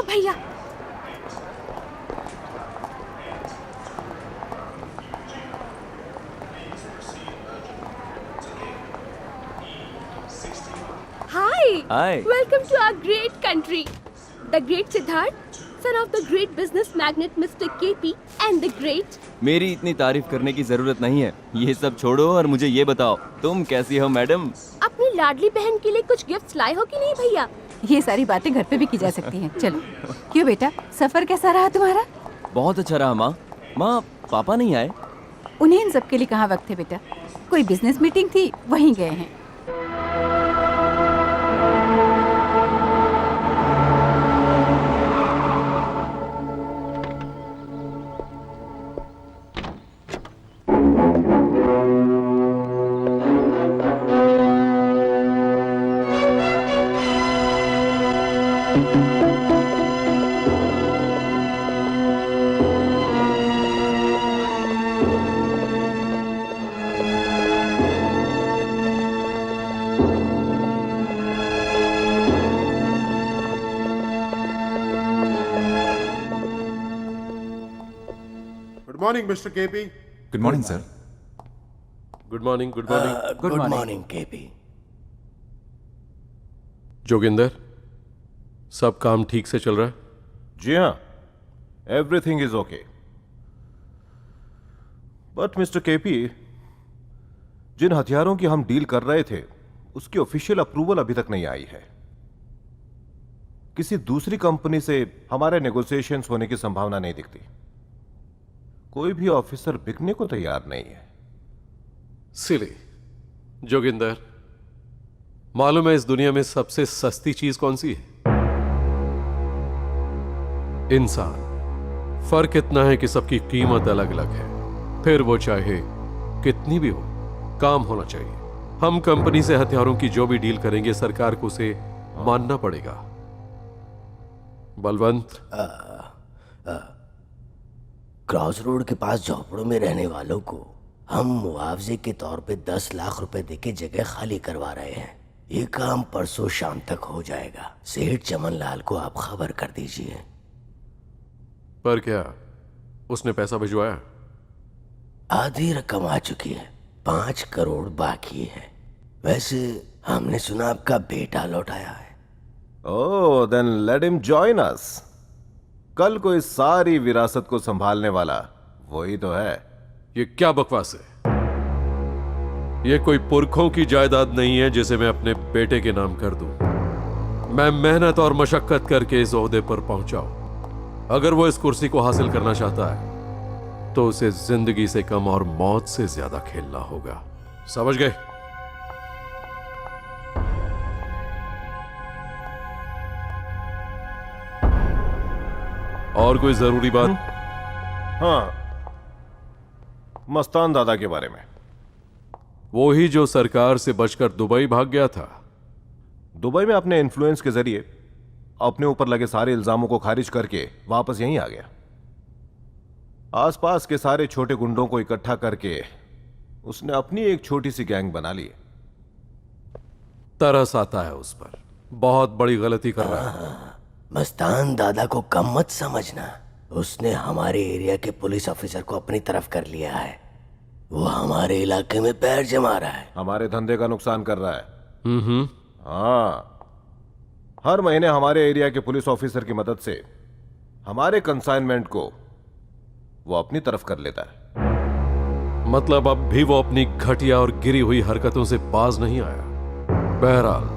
भैया। Hi. Welcome to our great country. The great Siddharth, son of the great business magnate Mr. KP and the great. मेरी इतनी तारीफ करने की जरूरत नहीं है। ये सब छोड़ो और मुझे ये बताओ, तुम कैसी हो मैडम? अपनी लाडली बहन के लिए कुछ गिफ्ट्स लाए हो कि नहीं भैया? ये सारी बातें घर पे भी की जा सकती हैं। चलो। क्यों बेटा, सफर कैसा रहा तुम्हारा? बहुत अच्छा रहा माँ। माँ, पापा नहीं आए? उन्हें इन सब के लिए कहाँ वक्त है बेटा। कोई बिजनेस मीटिंग थी, वहीं गए हैं। Good morning, Mr. KP. Good morning, sir. Good morning, good morning. Good morning, KP. Joginder, सब काम ठीक से चल रहा है? जी हाँ, everything is okay. But mister KP, जिन हथियारों की हम डील कर रहे थे उसकी ऑफिशियल अप्रूवल अभी तक नहीं आई है। किसी दूसरी कंपनी से हमारे नेगोशिएशंस होने की संभावना नहीं दिखती। कोई भी ऑफिसर बिकने को तैयार नहीं है। सिली जोगिंदर, मालूम है इस दुनिया में सबसे सस्ती चीज कौन सी है? इंसान। फर्क इतना है कि सबकी कीमत अलग अलग है, फिर वो चाहे कितनी भी हो, काम होना चाहिए। हम कंपनी से हथियारों की जो भी डील करेंगे सरकार को उसे मानना पड़ेगा। बलवंत, क्रॉस रोड के पास झोपड़ों में रहने वालों को हम मुआवजे के तौर पे 10 लाख रुपए देके जगह खाली करवा रहे हैं। ये काम परसों शाम तक हो जाएगा। सेठ चमन लाल को आप खबर कर दीजिए। पर क्या उसने पैसा भिजवाया? आधी रकम आ चुकी है, 5 करोड़ बाकी है। वैसे हमने सुना आपका बेटा लौट आया है। Oh, then let him join us. कल को इस सारी विरासत को संभालने वाला वही तो है। ये क्या बकवास है? ये कोई पुरखों की जायदाद नहीं है जिसे मैं अपने बेटे के नाम कर दूं। मैं मेहनत और मशक्कत करके इस ओहदे पर पहुंचा हूं। अगर वो इस कुर्सी को हासिल करना चाहता है तो उसे जिंदगी से कम और मौत से ज्यादा खेलना होगा। समझ गए? और कोई जरूरी बात? हाँ, मस्तान दादा के बारे में। वो ही जो सरकार से बचकर दुबई भाग गया था। दुबई में अपने इन्फ्लुएंस के जरिए अपने ऊपर लगे सारे इल्जामों को खारिज करके वापस यहीं आ गया। आसपास के सारे छोटे गुंडों को इकट्ठा करके उसने अपनी एक छोटी सी गैंग बना ली। तरस आता है उस पर। बहुत बड़ी गलती कर रहा है। मस्तान दादा को कम मत समझना। उसने हमारे एरिया के पुलिस ऑफिसर को अपनी तरफ कर लिया है। वो हमारे इलाके में पैर जमा रहा है, हमारे धंधे का नुकसान कर रहा है। हाँ, हर महीने हमारे एरिया के पुलिस ऑफिसर की मदद से हमारे कंसाइनमेंट को वो अपनी तरफ कर लेता है। मतलब अब भी वो अपनी घटिया और गिरी हुई हरकतों से बाज नहीं आया। बहरहाल,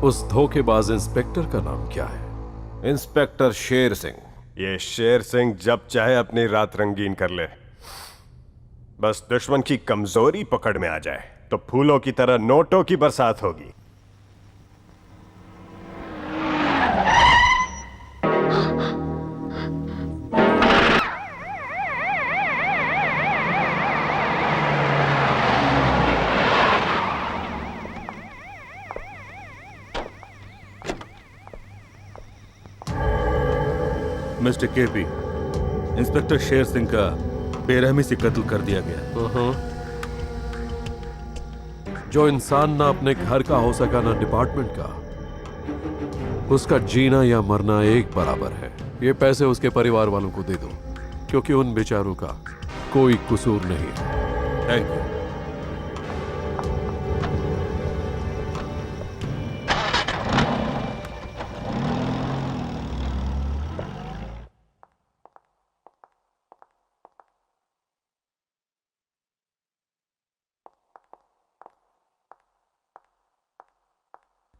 उस धोखेबाज इंस्पेक्टर का नाम क्या है? इंस्पेक्टर शेर सिंह। ये शेर सिंह जब चाहे अपनी रात रंगीन कर ले। बस दुश्मन की कमजोरी पकड़ में आ जाए तो फूलों की तरह नोटों की बरसात होगी। Mister KP, inspector Sher Singh का बेरहमी से कत्ल कर दिया गया। जो इंसान ना अपने घर का हो सका ना डिपार्टमेंट का, उसका जीना या मरना एक बराबर है। ये पैसे उसके परिवार वालों को दे दो, क्योंकि उन बेचारों का कोई कसूर नहीं है। Thank you.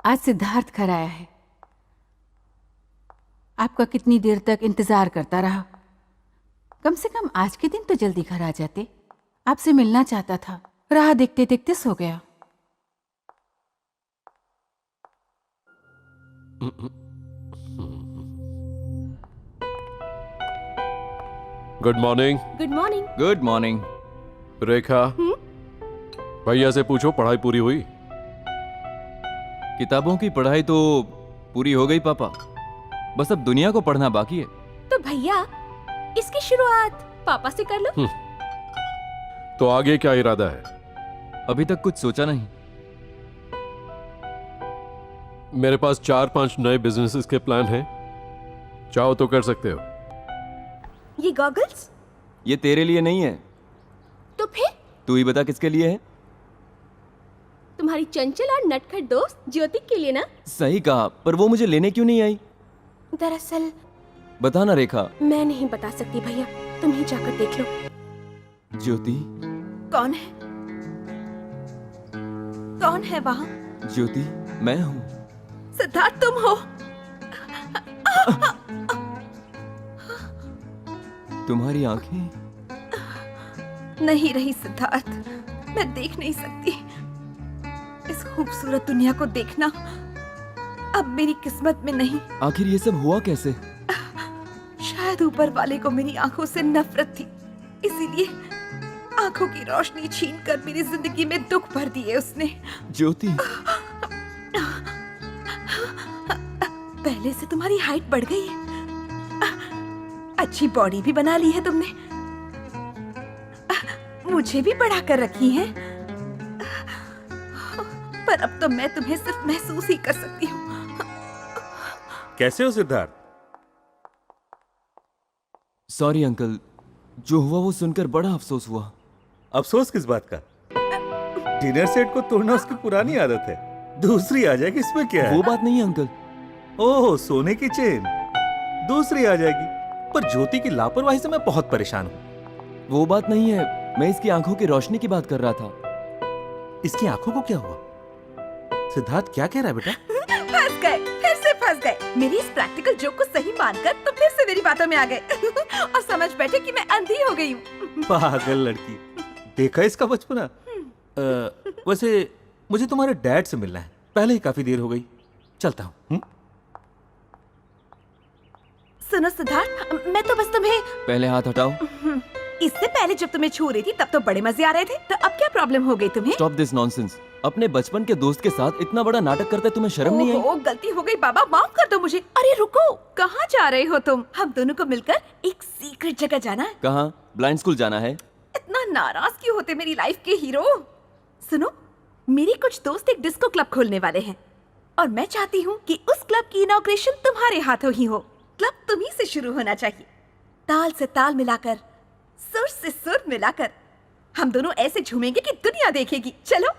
आज सिद्धार्थ घर आया है। आपका कितनी देर तक इंतजार करता रहा। कम से कम आज के दिन तो जल्दी घर आ जाते। आपसे मिलना चाहता था, राह देखते देखते सो गया। Good morning. Good morning. Good morning. Rekha, भैया से पूछो पढ़ाई पूरी हुई? किताबों की पढ़ाई तो पूरी हो गई पापा, बस अब दुनिया को पढ़ना बाकी है। तो भैया इसकी शुरुआत पापा से कर लो। तो आगे क्या इरादा है? अभी तक कुछ सोचा नहीं। मेरे पास 4-5 नए बिजनेसेस के प्लान हैं, चाहो तो कर सकते हो। ये गॉगल्स ये तेरे लिए नहीं है। तो फिर तू ही बता किसके लिए है। तुम्हारी चंचल और नटखट दोस्त ज्योति के लिए ना। सही कहा, पर वो मुझे लेने क्यों नहीं आई? दरअसल बता ना रेखा। मैं नहीं बता सकती भैया, तुम ही जाकर देख लो। ज्योति। कौन है? कौन है वहां? ज्योति, मैं हूँ। सिद्धार्थ तुम हो? तुम्हारी आंखें नहीं रही सिद्धार्थ, मैं देख नहीं सकती। इस खूबसूरत दुनिया को देखना अब मेरी किस्मत में नहीं। आखिर ये सब हुआ कैसे? शायद ऊपर वाले को मेरी आंखों से नफरत थी, इसीलिए आंखों की रोशनी छीनकर मेरी जिंदगी में दुख भर दिए उसने। ज्योति। पहले से तुम्हारी हाइट बढ़ गई है, अच्छी बॉडी भी बना ली है तुमने, मुझे भी बढ़ा कर रखी है। पर अब तो मैं तुम्हें सिर्फ महसूस ही कर सकती हूँ। कैसे हो सिद्धार्थ? सॉरी अंकल, जो हुआ वो सुनकर बड़ा अफसोस हुआ। अफसोस किस बात का? डिनर सेट को तोड़ना उसकी पुरानी आदत है, दूसरी आ जाएगी, इसमें क्या है? वो बात नहीं है अंकल। ओह, सोने की चेन दूसरी आ जाएगी। पर ज्योति की लापरवाही से मैं बहुत परेशान हूँ। वो बात नहीं है, मैं इसकी आंखों की रोशनी की बात कर रहा था। इसकी आंखों को क्या हुआ? सिद्धार्थ क्या कह रहा है बेटा? फंस गए, फिर से फंस गए। मेरी इस प्रैक्टिकल जोक को सही मानकर तुम फिर से मेरी बातों में आ गए और समझ बैठे कि मैं अंधी हो गई हूँ। पागल लड़की, देखा इसका बचपना। वैसे मुझे तुम्हारे डैड से मिलना है, पहले ही काफी देर हो गई, चलता हूँ। सुनो सिद्धार्थ, मैं तो बस तुम्हें पहले हाथ हटाओ। इससे पहले जब तुम्हें छू रही थी तब तो बड़े मजे आ रहे थे, तो अब क्या प्रॉब्लम हो गई तुम्हें? Stop this nonsense. अपने बचपन के दोस्त के साथ इतना बड़ा नाटक करते तुम्हें शर्म नहीं आई? ओहो, गलती हो गई बाबा, माफ कर दो मुझे। अरे रुको, कहाँ जा रहे हो तुम? हम दोनों को मिलकर एक सीक्रेट जगह जाना है। कहाँ? ब्लाइंड स्कूल जाना है? इतना नाराज क्यों होते मेरी लाइफ के हीरो? सुनो, मेरे कुछ दोस्त एक डिस्को क्लब खोलने वाले हैं और मैं चाहती हूँ कि उस क्लब की इनॉग्रेशन तुम्हारे हाथों ही हो। क्लब तुम्ही से शुरू होना चाहिए, ताल से ताल मिलाकर, सुर से सुर मिलाकर हम दोनों ऐसे झूमेंगे कि दुनिया देखेगी। चलो।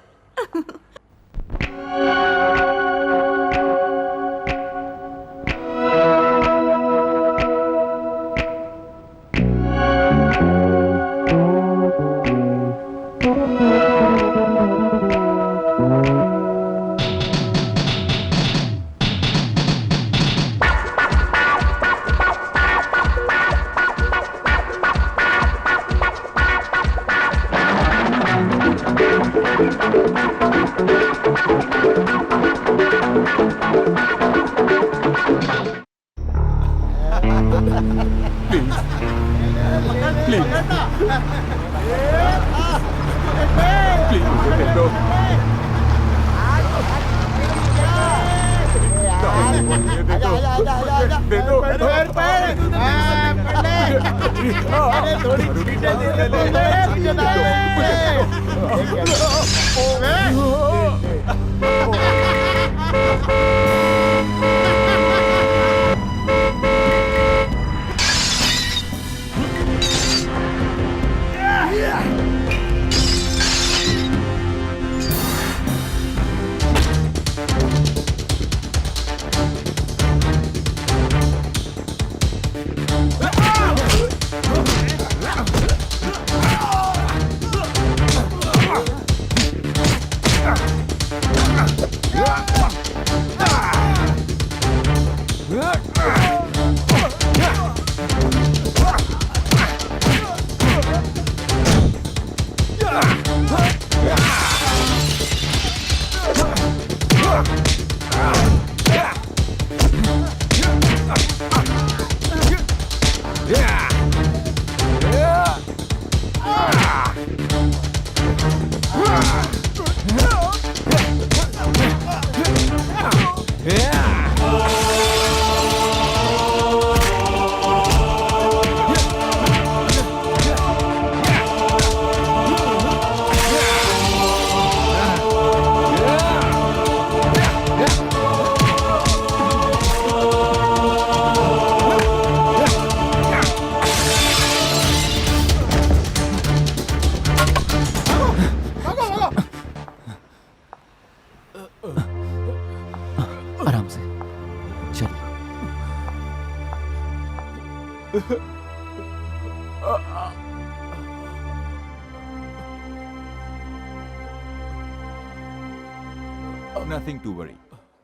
नथिंग टू वरी,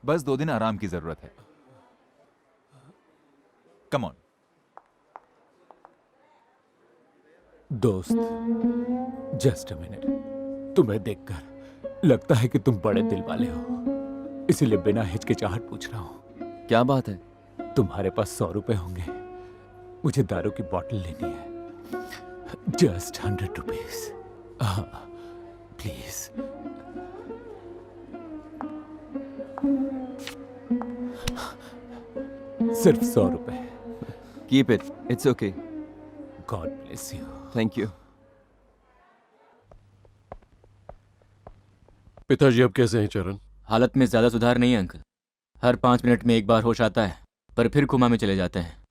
बस 2 दिन आराम की जरूरत है। Come on. दोस्त, जस्ट अ मिनट। तुम्हें देखकर लगता है कि तुम बड़े दिल वाले हो, इसीलिए बिना हिचकिचाहट पूछ रहा हूं। क्या बात है? तुम्हारे पास 100 रुपए होंगे? मुझे दारू की बोतल लेनी है। Just 100 rupees. प्लीज। सिर्फ 100 रुपए। Keep it, it's okay. God bless you. Thank you. पिताजी अब कैसे हैं चरण? हालत में ज्यादा सुधार नहीं है अंकल। हर 5 मिनट में एक बार होश आता है, पर फिर कोमा में चले जाते हैं।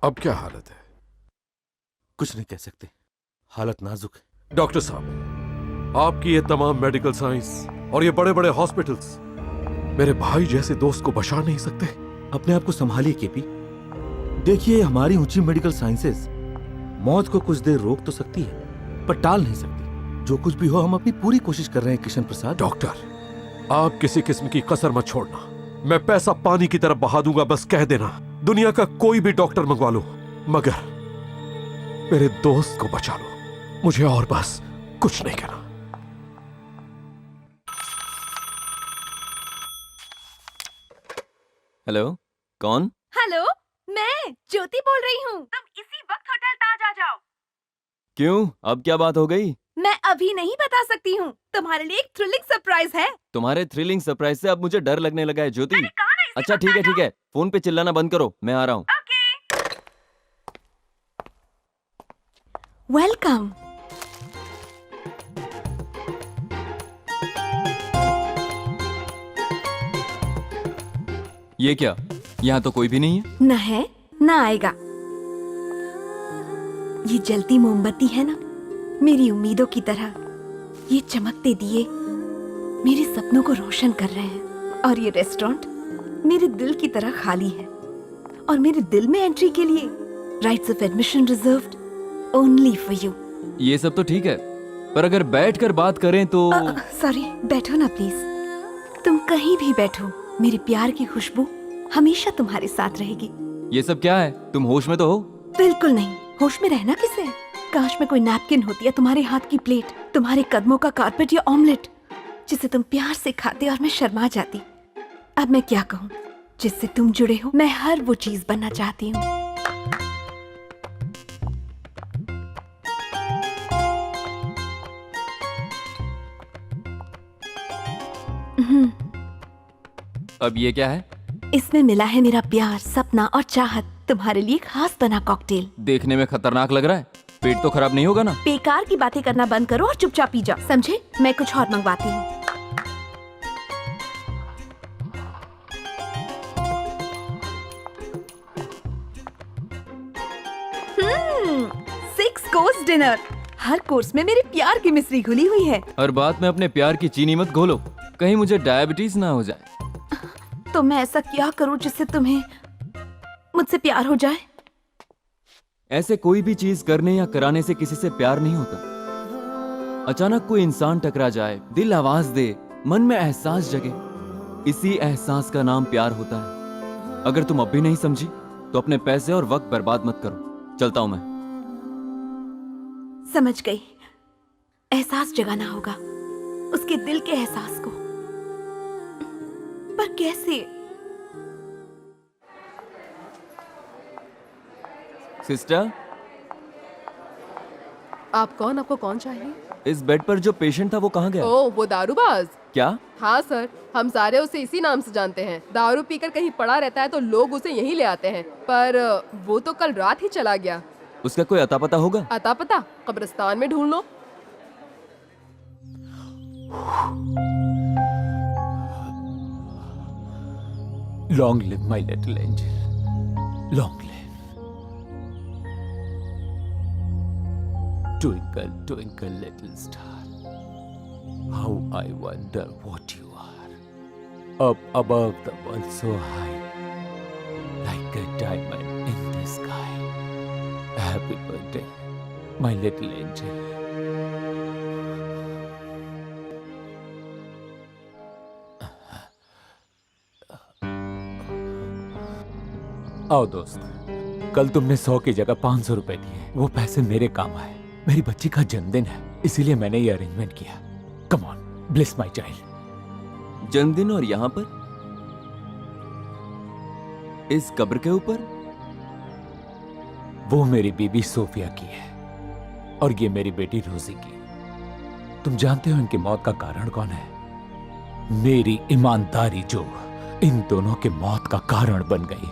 अब क्या हालत है? कुछ नहीं कह सकते, हालत नाजुक है। डॉक्टर साहब, आपकी ये तमाम मेडिकल साइंस और ये बड़े बड़े हॉस्पिटल्स मेरे भाई जैसे दोस्त को बचा नहीं सकते। अपने आप को संभालिए केपी। देखिए, हमारी ऊंची मेडिकल साइंसेस मौत को कुछ देर रोक तो सकती है, पर टाल नहीं सकती। जो कुछ भी हो, हम अपनी पूरी कोशिश कर रहे हैं किशन प्रसाद। डॉक्टर, आप किसी किस्म की कसर मत छोड़ना। मैं पैसा पानी की तरफ बहा दूंगा, बस कह देना दुनिया का कोई भी डॉक्टर मंगवा लो, मगर मेरे दोस्त को बचा लो। मुझे और बस कुछ नहीं कहना। हेलो, कौन? हेलो, मैं ज्योति बोल रही हूँ। तुम इसी वक्त होटल ताज आ जाओ। क्यों, अब क्या बात हो गई? मैं अभी नहीं बता सकती हूँ, तुम्हारे लिए एक थ्रिलिंग सरप्राइज है। तुम्हारे थ्रिलिंग सरप्राइज से अब मुझे डर लगने लगा है ज्योति। मैंने कहा ना इसी अच्छा वक्त ठीक है आ जाओ। ठीक है, फोन पे चिल्लाना बंद करो, मैं आ रहा हूँ। वेलकम। ये क्या, यहाँ तो कोई भी नहीं है। न है न आएगा। ये जलती मोमबत्ती है ना, मेरी उम्मीदों की तरह। ये चमकते दिए मेरे सपनों को रोशन कर रहे हैं, और ये रेस्टोरेंट मेरे दिल की तरह खाली है। और मेरे दिल में एंट्री के लिए rights of admission reserved only for you. ये सब तो ठीक है, पर अगर बैठकर बात करें तो। सॉरी, बैठो ना प्लीज। तुम कहीं भी बैठो, मेरे प्यार की खुशबू हमेशा तुम्हारे साथ रहेगी। ये सब क्या है, तुम होश में तो हो? बिल्कुल नहीं, होश में रहना किसे? काश में कोई नैपकिन होती या तुम्हारे हाथ की प्लेट, तुम्हारे कदमों का कारपेट या ऑमलेट, जिसे तुम प्यार से खाते और मैं शर्मा जाती। अब मैं क्या कहूँ, जिससे तुम जुड़े हो, मैं हर वो चीज बनना चाहती हूँ। अब ये क्या है? इसमें मिला है मेरा प्यार, सपना और चाहत, तुम्हारे लिए खास बना कॉकटेल। देखने में खतरनाक लग रहा है, पेट तो खराब नहीं होगा ना? बेकार की बातें करना बंद करो और चुपचाप पी जाओ, समझे? मैं कुछ और मंगवाती हूँ। 6 कोर्स डिनर। हर कोर्स में मेरे प्यार की मिश्री घुली हुई है। और बात में अपने प्यार की चीनी मत घोलो, कहीं मुझे डायबिटीज ना हो जाए। तो मैं ऐसा क्या करूं जिससे तुम्हें मुझसे प्यार हो जाए? ऐसे कोई भी चीज करने या कराने से किसी से प्यार नहीं होता। अचानक कोई इंसान टकरा जाए, दिल आवाज दे, मन में एहसास जगे, इसी एहसास का नाम प्यार होता है। अगर तुम अब भी नहीं समझी तो अपने पैसे और वक्त बर्बाद मत करो। चलता हूं मैं। समझ गई, एहसास जगाना होगा, उसके दिल के एहसास को। पर कैसे? सिस्टर, आप कौन? आपको कौन चाहिए? इस बेड पर जो पेशेंट था वो कहाँ गया? ओह, वो दारूबाज। क्या? हाँ सर, हम सारे उसे इसी नाम से जानते हैं। दारू पीकर कहीं पड़ा रहता है तो लोग उसे यहीं ले आते हैं, पर वो तो कल रात ही चला गया। उसका कोई अता पता होगा? अता पता कब्रिस्तान में ढूंढ लो। Long live my little angel, long live. Twinkle, twinkle, little star, how I wonder what you are. Up above the world so high, like a diamond in the sky. Happy birthday, my little angel. आओ दोस्त, कल तुमने 100 की जगह 500 रुपए दिए, वो पैसे मेरे काम आए। मेरी बच्ची का जन्मदिन है, इसीलिए मैंने ये अरेंजमेंट किया। Come on, bless my child. जन्मदिन और यहां पर इस कब्र के ऊपर? वो मेरी बीबी सोफिया की है और ये मेरी बेटी रोजी की। तुम जानते हो इनकी मौत का कारण कौन है? मेरी ईमानदारी, जो इन दोनों की मौत का कारण बन गई।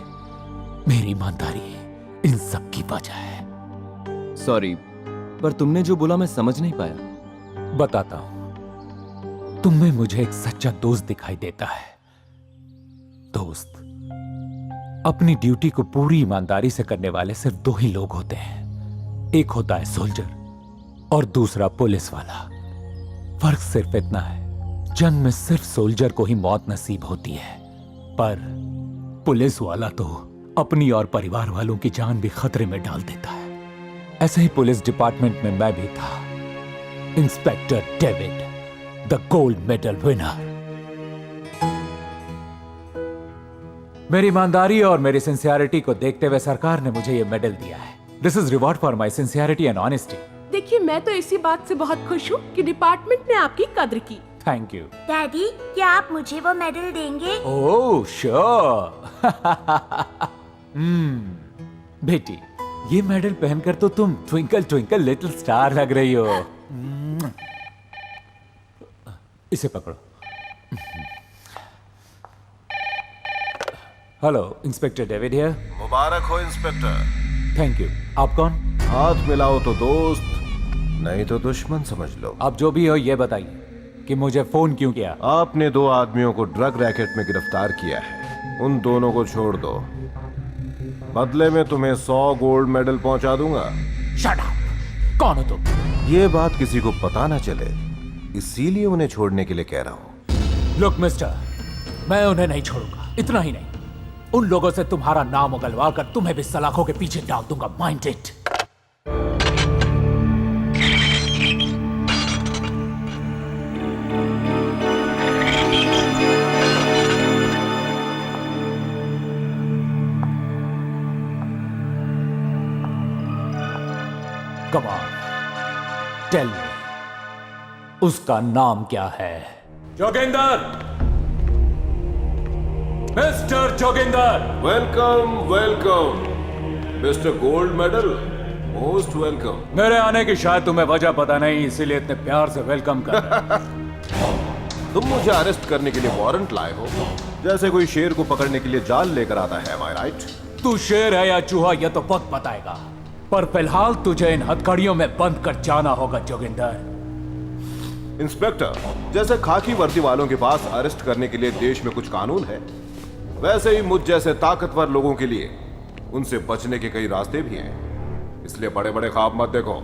मेरी ईमानदारी इन सब की वजह है। सॉरी, पर तुमने जो बोला मैं समझ नहीं पाया। बताता हूं। तुम में मुझे एक सच्चा दोस्त दिखाई देता है। दोस्त अपनी ड्यूटी को पूरी ईमानदारी से करने वाले सिर्फ 2 ही लोग होते हैं। एक होता है सोल्जर और दूसरा पुलिस वाला। फर्क सिर्फ इतना है, जंग में सिर्फ सोल्जर को ही मौत नसीब होती है, पर पुलिस वाला तो अपनी और परिवार वालों की जान भी खतरे में डाल देता है। ऐसे ही पुलिस डिपार्टमेंट में मैं भी था। Inspector David, the gold medal winner. मेरी ईमानदारी और मेरी सिंसियरिटी को देखते हुए सरकार ने मुझे यह मेडल दिया है। This is reward for my sincerity and honesty. देखिए, मैं तो इसी बात से बहुत खुश हूँ कि डिपार्टमेंट ने आपकी कद्र की। Thank you. डैडी, क्या आप मुझे वो मेडल देंगे? Oh sure. बेटी, ये मेडल पहनकर तो तुम ट्विंकल ट्विंकल लिटिल स्टार लग रही हो। इसे पकड़ो। Hello, inspector David here. मुबारक हो इंस्पेक्टर। Thank you. आप कौन? हाथ मिलाओ तो दोस्त, नहीं तो दुश्मन समझ लो। आप जो भी हो ये बताइए कि मुझे फोन क्यों किया? आपने 2 आदमियों को ड्रग रैकेट में गिरफ्तार किया है। उन दोनों को छोड़ दो, बदले में तुम्हें 100 गोल्ड मेडल पहुंचा दूंगा। Shut up! कौन हो तुम? ये बात किसी को पता ना चले, इसीलिए उन्हें छोड़ने के लिए कह रहा हूं। लुक मिस्टर, मैं उन्हें नहीं छोड़ूंगा। इतना ही नहीं, उन लोगों से तुम्हारा नाम उगलवा कर तुम्हें भी सलाखों के पीछे डाल दूंगा। Mind it. Come on, tell me, उसका नाम क्या है? Joginder, mister Joginder. Welcome welcome mister gold medal, most welcome. मेरे आने की शायद तुम्हें वजह पता नहीं, इसीलिए इतने प्यार से वेलकम कर रहे हैं। तुम मुझे अरेस्ट करने के लिए वारंट लाए हो, जैसे कोई शेर को पकड़ने के लिए जाल लेकर आता है। Am I right? तू शेर है या चूहा यह तो वक्त बताएगा, पर फिलहाल तुझे इन हथकड़ियों में बंद कर जाना होगा जोगिंदर। इंस्पेक्टर, जैसे खाकी वर्दी वालों के पास अरेस्ट करने के लिए देश में कुछ कानून है, वैसे ही मुझ जैसे ताकतवर लोगों के लिए उनसे बचने के कई रास्ते भी हैं। इसलिए बड़े बड़े ख्वाब मत देखो।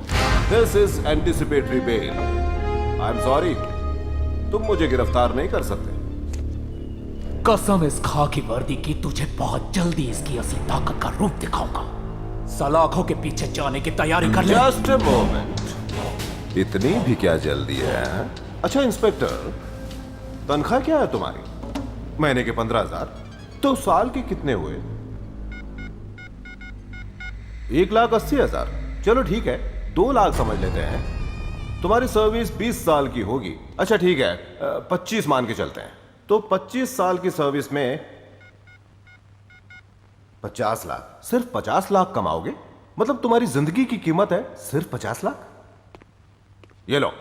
This is anticipatory bell. I am sorry, तुम मुझे गिरफ्तार नहीं कर सकते। कसम इस खाकी वर्दी की, तुझे बहुत जल्दी इसकी असली ताकत का रूप दिखाऊंगा। सलाखों के पीछे जाने की तैयारी कर ले। जस्ट अ मोमेंट, इतनी भी क्या जल्दी है? अच्छा इंस्पेक्टर, तनख्वाह क्या है तुम्हारी? महीने के 15,000? तो साल के कितने हुए? 1,80,000। चलो ठीक है, 2 लाख समझ लेते हैं। तुम्हारी सर्विस 20 साल की होगी। अच्छा ठीक है, 25 मान के चलते हैं। तो 25 साल की सर्विस में 50 लाख, सिर्फ 50 लाख कमाओगे? मतलब तुम्हारी जिंदगी की कीमत है सिर्फ 50 लाख? ये लो,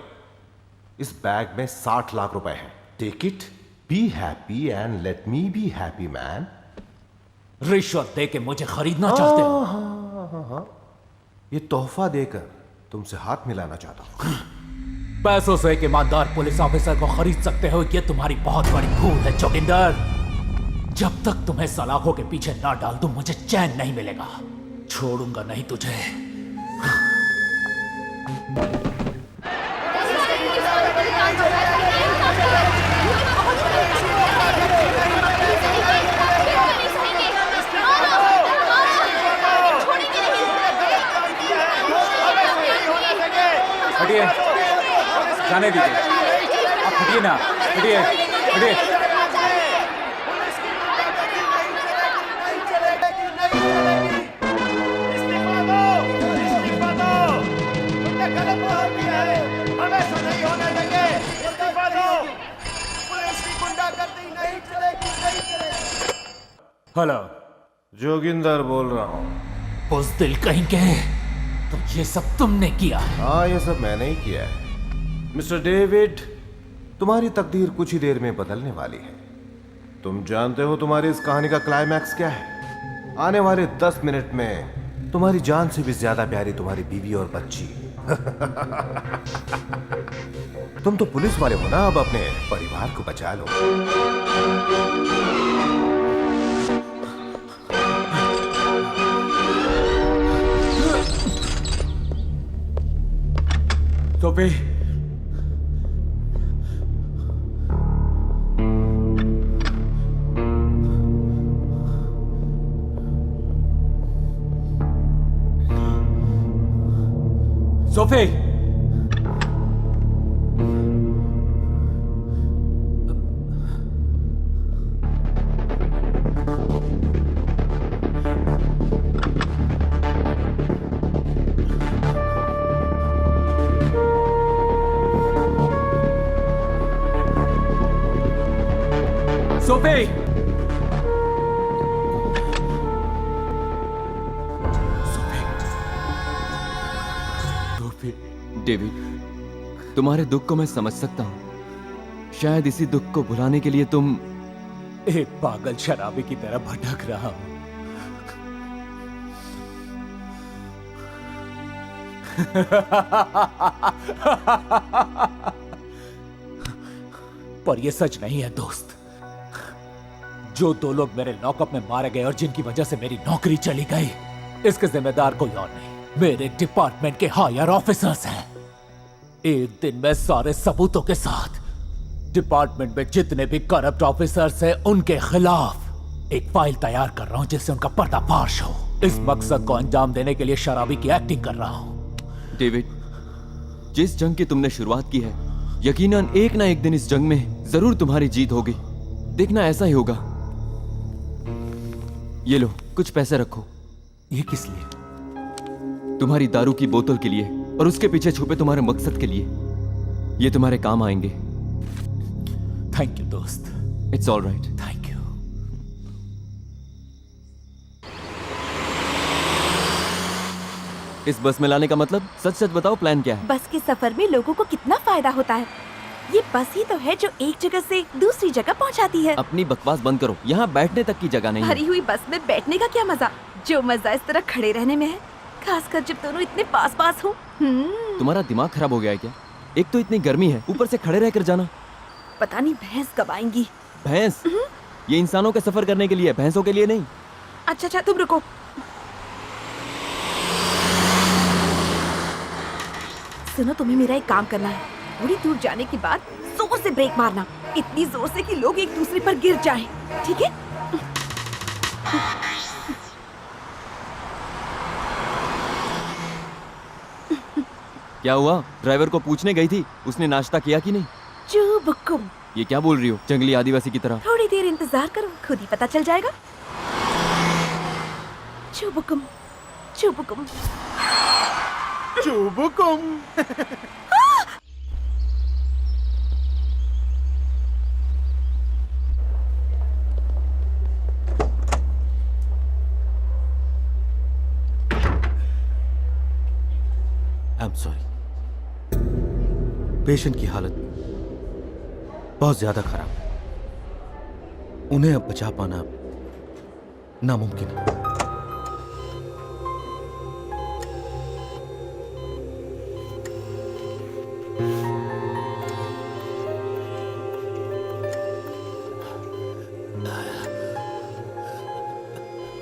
इस बैग में 60 लाख रुपए हैं। Take it, be happy and let me be happy man. रिश्वत दे के मुझे खरीदना चाहते हो? हाँ। ये तोहफा देकर तुमसे हाथ मिलाना चाहता हूं। पैसों से एक ईमानदार पुलिस ऑफिसर को खरीद सकते हो, ये तुम्हारी बहुत बड़ी भूल है जोगिंदर। जब तक तुम्हें सलाखों के पीछे ना डाल दूं, मुझे चैन नहीं मिलेगा। छोड़ूंगा नहीं तुझे। हटिए, जाने दीजिए। आप हटिए ना, हटिए, हटिए। हेलो, जोगिंदर बोल रहा हूँ। बुज़दिल कहीं के, तो ये सब तुमने किया। हाँ, ये सब मैंने ही किया है। मिस्टर डेविड, तुम्हारी तकदीर कुछ ही देर में बदलने वाली है। तुम जानते हो तुम्हारी इस कहानी का क्लाइमैक्स क्या है? आने वाले 10 मिनट में तुम्हारी जान से भी ज्यादा प्यारी तुम्हारी बीवी और बच्ची। तुम तो पुलिस वाले हो ना, अब अपने परिवार को बचा लो। सोफी, सोफी, सोफी, डेविड, तुम्हारे दुख को मैं समझ सकता हूँ। शायद इसी दुख को भुलाने के लिए तुम एक पागल शराबी की तरह भटक रहा हूं। पर यह सच नहीं है दोस्त। जो 2 लोग मेरे लॉकअप में मारे गए और जिनकी वजह से मेरी नौकरी चली गई, इसके जिम्मेदार कोई और नहीं, मेरे डिपार्टमेंट के हायर ऑफिसर्स हैं। एक दिन मैं सारे सबूतों के साथ डिपार्टमेंट में जितने भी करप्ट ऑफिसर्स हैं उनके खिलाफ एक फाइल तैयार कर रहा हूं जिससे उनका पर्दाफाश हो। इस मकसद को अंजाम देने के लिए शराबी की एक्टिंग कर रहा हूं। डेविड, जिस जंग की तुमने शुरुआत की है, यकीनन एक ना एक दिन इस जंग में जरूर तुम्हारी जीत होगी। देखना ऐसा ही होगा। ये लो, कुछ पैसे रखो। ये किस लिए? तुम्हारी दारू की बोतल के लिए और उसके पीछे छुपे तुम्हारे मकसद के लिए। ये तुम्हारे काम आएंगे। थैंक यू दोस्त। It's all right. Thank you. इस बस में लाने का मतलब? सच सच बताओ, प्लान क्या है? बस के सफर में लोगों को कितना फायदा होता है। ये बस ही तो है जो एक जगह से दूसरी जगह पहुंचाती है। अपनी बकवास बंद करो, यहाँ बैठने तक की जगह नहीं भरी है। हुई बस में बैठने का क्या मजा, जो मजा इस तरह खड़े रहने में है, खासकर जब दोनों इतने पास पास हो। तुम्हारा दिमाग खराब हो गया है क्या? एक तो इतनी गर्मी है, ऊपर से खड़े रहकर जाना। पता नहीं भैंस कब आएंगी। भैंस? ये इंसानों के सफर करने के लिए, भैंसों के लिए नहीं। अच्छा, तुम रुको। सुनो, तुम्हें मेरा एक काम करना है। थोड़ी दूर जाने के बाद जोर से ब्रेक मारना, इतनी जोर से कि लोग एक दूसरे पर गिर जाएं, ठीक है? क्या हुआ? ड्राइवर को पूछने गई थी, उसने नाश्ता किया कि नहीं? चुबुकुम। ये क्या बोल रही हो, जंगली आदिवासी की तरह? थोड़ी देर इंतजार करो, खुद ही पता चल जाएगा। चुबुकुम, चुबुकुम, चुबुकुम। I am sorry. पेशेंट की हालत बहुत ज्यादा खराब है। उन्हें अब बचा पाना नामुमकिन है।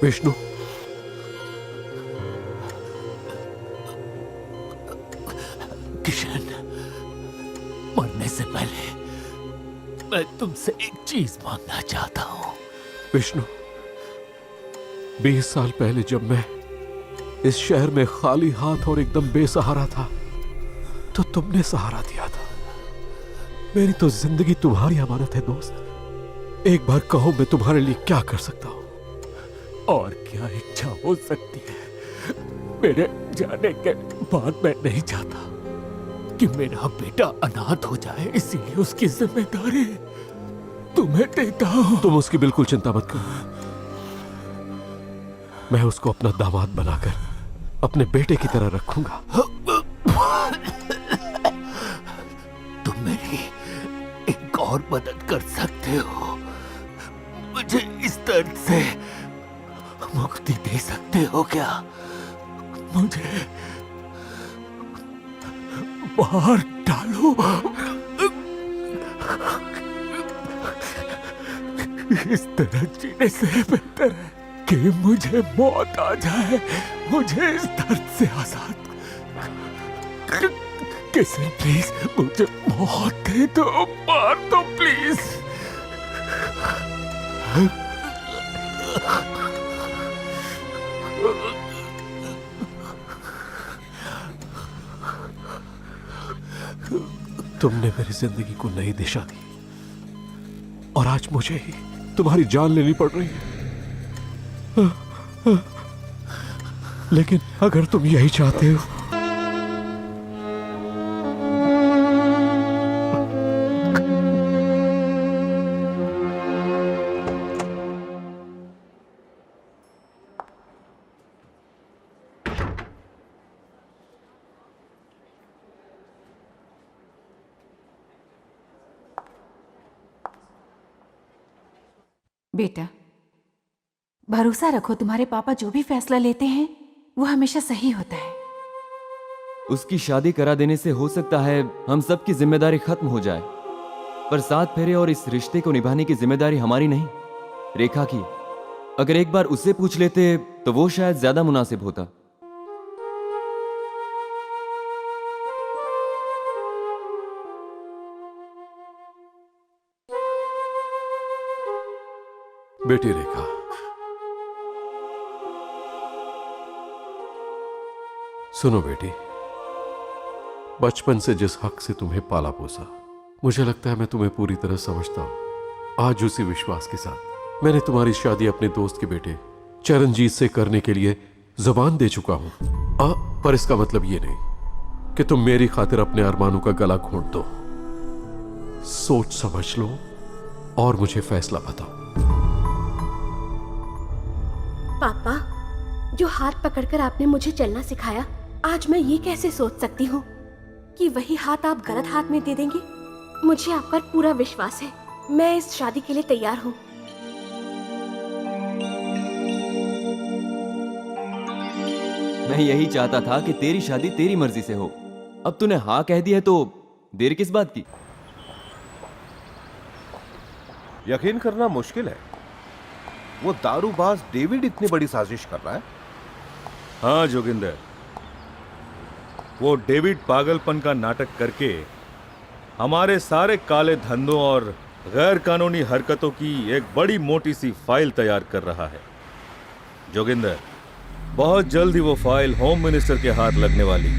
विष्णु, किशन, मरने से पहले मैं तुमसे एक चीज मांगना चाहता हूँ। विष्णु, 20 साल पहले जब मैं इस शहर में खाली हाथ और एकदम बेसहारा था, तो तुमने सहारा दिया था। मेरी तो जिंदगी तुम्हारी अमानत है दोस्त। एक बार कहो, मैं तुम्हारे लिए क्या कर सकता हूं? और क्या इच्छा हो सकती है? मेरे जाने के बाद मैं नहीं चाहता कि मेरा बेटा अनाथ हो जाए, इसीलिए उसकी जिम्मेदारी तुम्हें देता हूं। तुम उसकी बिल्कुल चिंता मत करो। मैं उसको अपना दामाद बनाकर अपने बेटे की तरह रखूंगा। तुम मेरी एक और मदद कर सकते हो। मुझे इस दर्द से मुक्ति दे सकते हो क्या? मुझे बाहर डालो। इस तरह जीने से बेहतर है कि मुझे मौत आ जाए। मुझे इस दर्द से आजाद किसी प्लीज मुझे मौत दे दो, मार दो प्लीज। तुमने मेरी जिंदगी को नई दिशा दी और आज मुझे ही तुम्हारी जान लेनी पड़ रही है। लेकिन अगर तुम यही चाहते हो बेटा, भरोसा रखो, तुम्हारे पापा जो भी फैसला लेते हैं वो हमेशा सही होता है। उसकी शादी करा देने से हो सकता है हम सब की जिम्मेदारी खत्म हो जाए, पर 7 फेरे और इस रिश्ते को निभाने की जिम्मेदारी हमारी नहीं, रेखा की। अगर एक बार उससे पूछ लेते तो वो शायद ज्यादा मुनासिब होता। बेटी रेखा, सुनो बेटी, बचपन से जिस हक से तुम्हें पाला पोसा, मुझे लगता है मैं तुम्हें पूरी तरह समझता हूं। आज उसी विश्वास के साथ मैंने तुम्हारी शादी अपने दोस्त के बेटे चरणजीत से करने के लिए जुबान दे चुका हूं। पर इसका मतलब ये नहीं कि तुम मेरी खातिर अपने अरमानों का गला घोंट दो। सोच समझ लो और मुझे फैसला बताओ। पापा, जो हाथ पकड़कर आपने मुझे चलना सिखाया, आज मैं ये कैसे सोच सकती हूँ कि वही हाथ आप गलत हाथ में दे देंगे। मुझे आप पर पूरा विश्वास है। मैं इस शादी के लिए तैयार हूँ। मैं यही चाहता था कि तेरी शादी तेरी मर्जी से हो। अब तूने हाँ कह दी है तो देर किस बात की? यकीन करना मुश्किल है, वो दारूबाज डेविड इतनी बड़ी साजिश कर रहा है। हाँ जोगिंदर, वो डेविड पागलपन का नाटक करके हमारे सारे काले धंधों और गैर कानूनी हरकतों की एक बड़ी मोटी सी फाइल तैयार कर रहा है। जोगिंदर, बहुत जल्द ही वो फाइल होम मिनिस्टर के हाथ लगने वाली।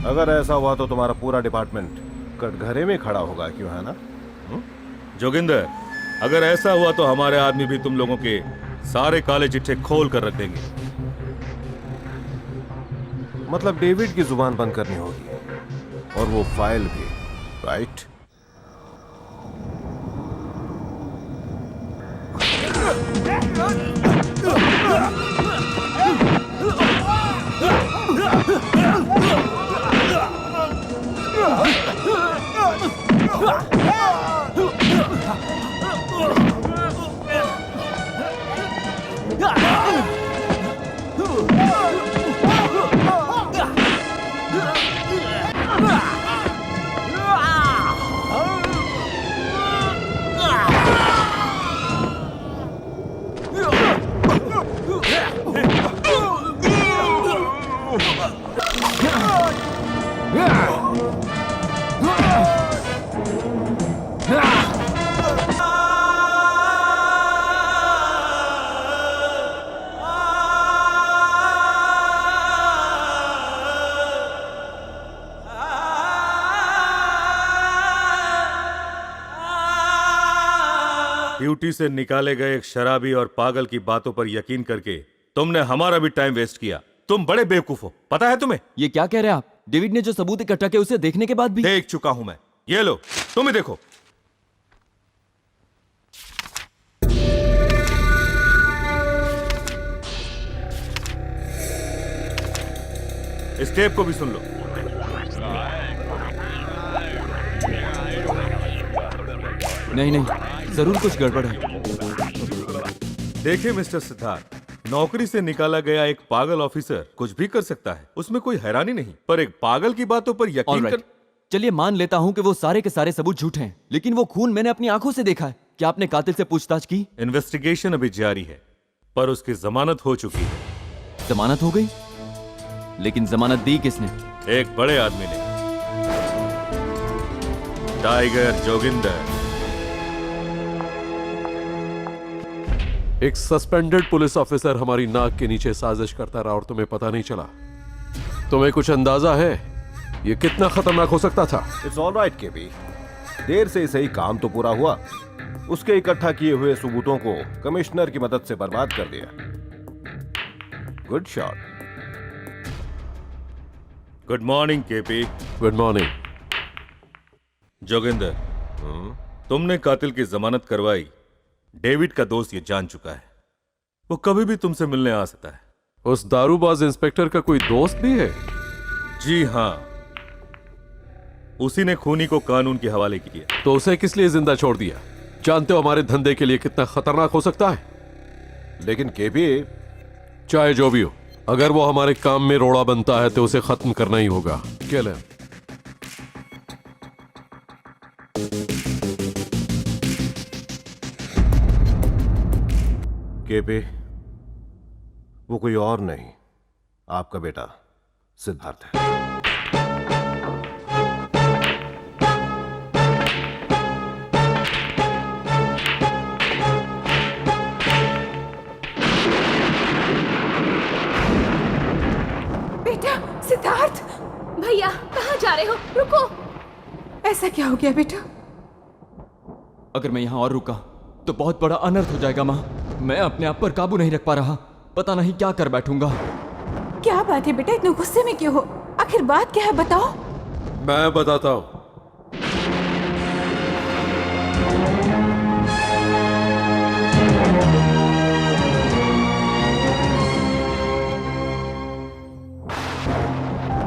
अगर ऐसा हुआ तो तुम्हारा पूरा डिपार्टमेंट कटघरे में खड़ा होगा, क्यों है ना? जोगिंदर, अगर ऐसा हुआ तो हमारे आदमी भी तुम लोगों के सारे काले चिट्ठे खोल कर रख देंगे। मतलब डेविड की जुबान बंद करनी होगी और वो फाइल भी, राइट? ड्यूटी से निकाले गए एक शराबी और पागल की बातों पर यकीन करके तुमने हमारा भी टाइम वेस्ट किया। तुम बड़े बेवकूफ हो, पता है तुम्हें? ये क्या कह रहे हैं आप? डेविड ने जो सबूत इकट्ठा किए उसे देखने के बाद भी देख चुका हूं मैं। ये लो, तुम ही देखो। इस टेप को भी सुन लो। नहीं नहीं, जरूर कुछ गड़बड़ है। देखिए मिस्टर सिद्धार्थ, नौकरी से निकाला गया एक पागल ऑफिसर कुछ भी कर सकता है, उसमें कोई हैरानी नहीं, पर एक पागल की बातों पर यकीन कर। चलिए मान लेता हूं कि वो सारे के सारे सबूत झूठ हैं, लेकिन वो खून मैंने अपनी आंखों से देखा है। क्या आपने कातिल से पूछताछ की? इन्वेस्टिगेशन अभी जारी है, पर उसकी जमानत हो चुकी है। जमानत हो गई? लेकिन जमानत दी किसने? एक बड़े आदमी ने, टाइगर जोगिंदर। एक सस्पेंडेड पुलिस ऑफिसर हमारी नाक के नीचे साजिश करता रहा और तुम्हें पता नहीं चला। तुम्हें कुछ अंदाजा है ये कितना खतरनाक हो सकता था? इट्स ऑल राइट केबी, देर से सही काम तो पूरा हुआ। उसके इकट्ठा किए हुए सबूतों को कमिश्नर की मदद से बर्बाद कर दिया। Good shot. Good morning KP. Good morning Joginder. तुमने कातिल की जमानत करवाई। डेविड का दोस्त ये जान चुका है, वो कभी भी तुमसे मिलने आ सकता है। उस दारूबाज इंस्पेक्टर का कोई दोस्त भी है? जी हां, उसी ने खूनी को कानून के हवाले किया। तो उसे किस लिए जिंदा छोड़ दिया? जानते हो हमारे धंधे के लिए कितना खतरनाक हो सकता है। लेकिन केबी, चाहे जो भी हो, अगर वो हमारे काम में रोड़ा बनता है तो उसे खत्म करना ही होगा। Kill him. केपी, वो कोई और नहीं, आपका बेटा सिद्धार्थ है। बेटा सिद्धार्थ! भैया कहाँ जा रहे हो? रुको। ऐसा क्या हो गया बेटा? अगर मैं यहां और रुका तो बहुत बड़ा अनर्थ हो जाएगा माँ। मैं अपने आप पर काबू नहीं रख पा रहा, पता नहीं क्या कर बैठूंगा। क्या बात है बेटा, इतने गुस्से में क्यों हो? आखिर बात क्या है, बताओ। मैं बताता हूं।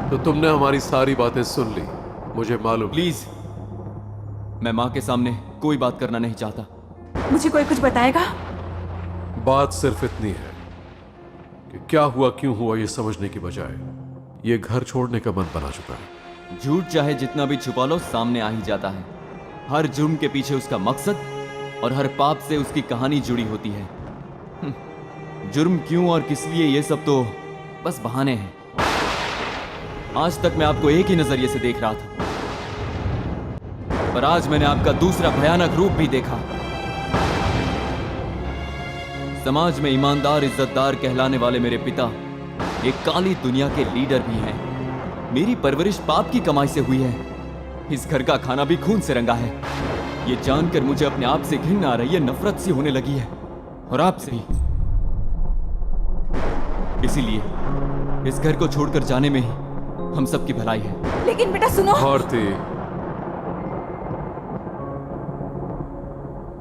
तो तुमने हमारी सारी बातें सुन ली, मुझे मालूम। प्लीज, मैं माँ के सामने कोई बात करना नहीं चाहता। मुझे कोई कुछ बताएगा? बात सिर्फ इतनी है कि क्या हुआ, क्यों हुआ, ये समझने की बजाय ये घर छोड़ने का मन बना चुका है। झूठ चाहे जितना भी छुपा लो सामने आ ही जाता है। हर जुर्म के पीछे उसका मकसद और हर पाप से उसकी कहानी जुड़ी होती है। जुर्म क्यों और किस लिए, ये सब तो बस बहाने हैं। आज तक मैं आपको एक ही नजरिए से देख रहा था, पर आज मैंने आपका दूसरा भयानक रूप भी देखा। समाज में ईमानदार इज्जतदार कहलाने वाले मेरे पिता एक काली दुनिया के लीडर भी हैं। मेरी परवरिश पाप की कमाई से हुई है। इस घर का खाना भी खून से रंगा है। ये जानकर मुझे अपने आप से घृणा आ रही है, नफरत सी होने लगी है, और आपसे भी। इसीलिए इस घर को छोड़कर जाने में ही हम सबकी भलाई है। लेकिन बेटा सुनो। भारती,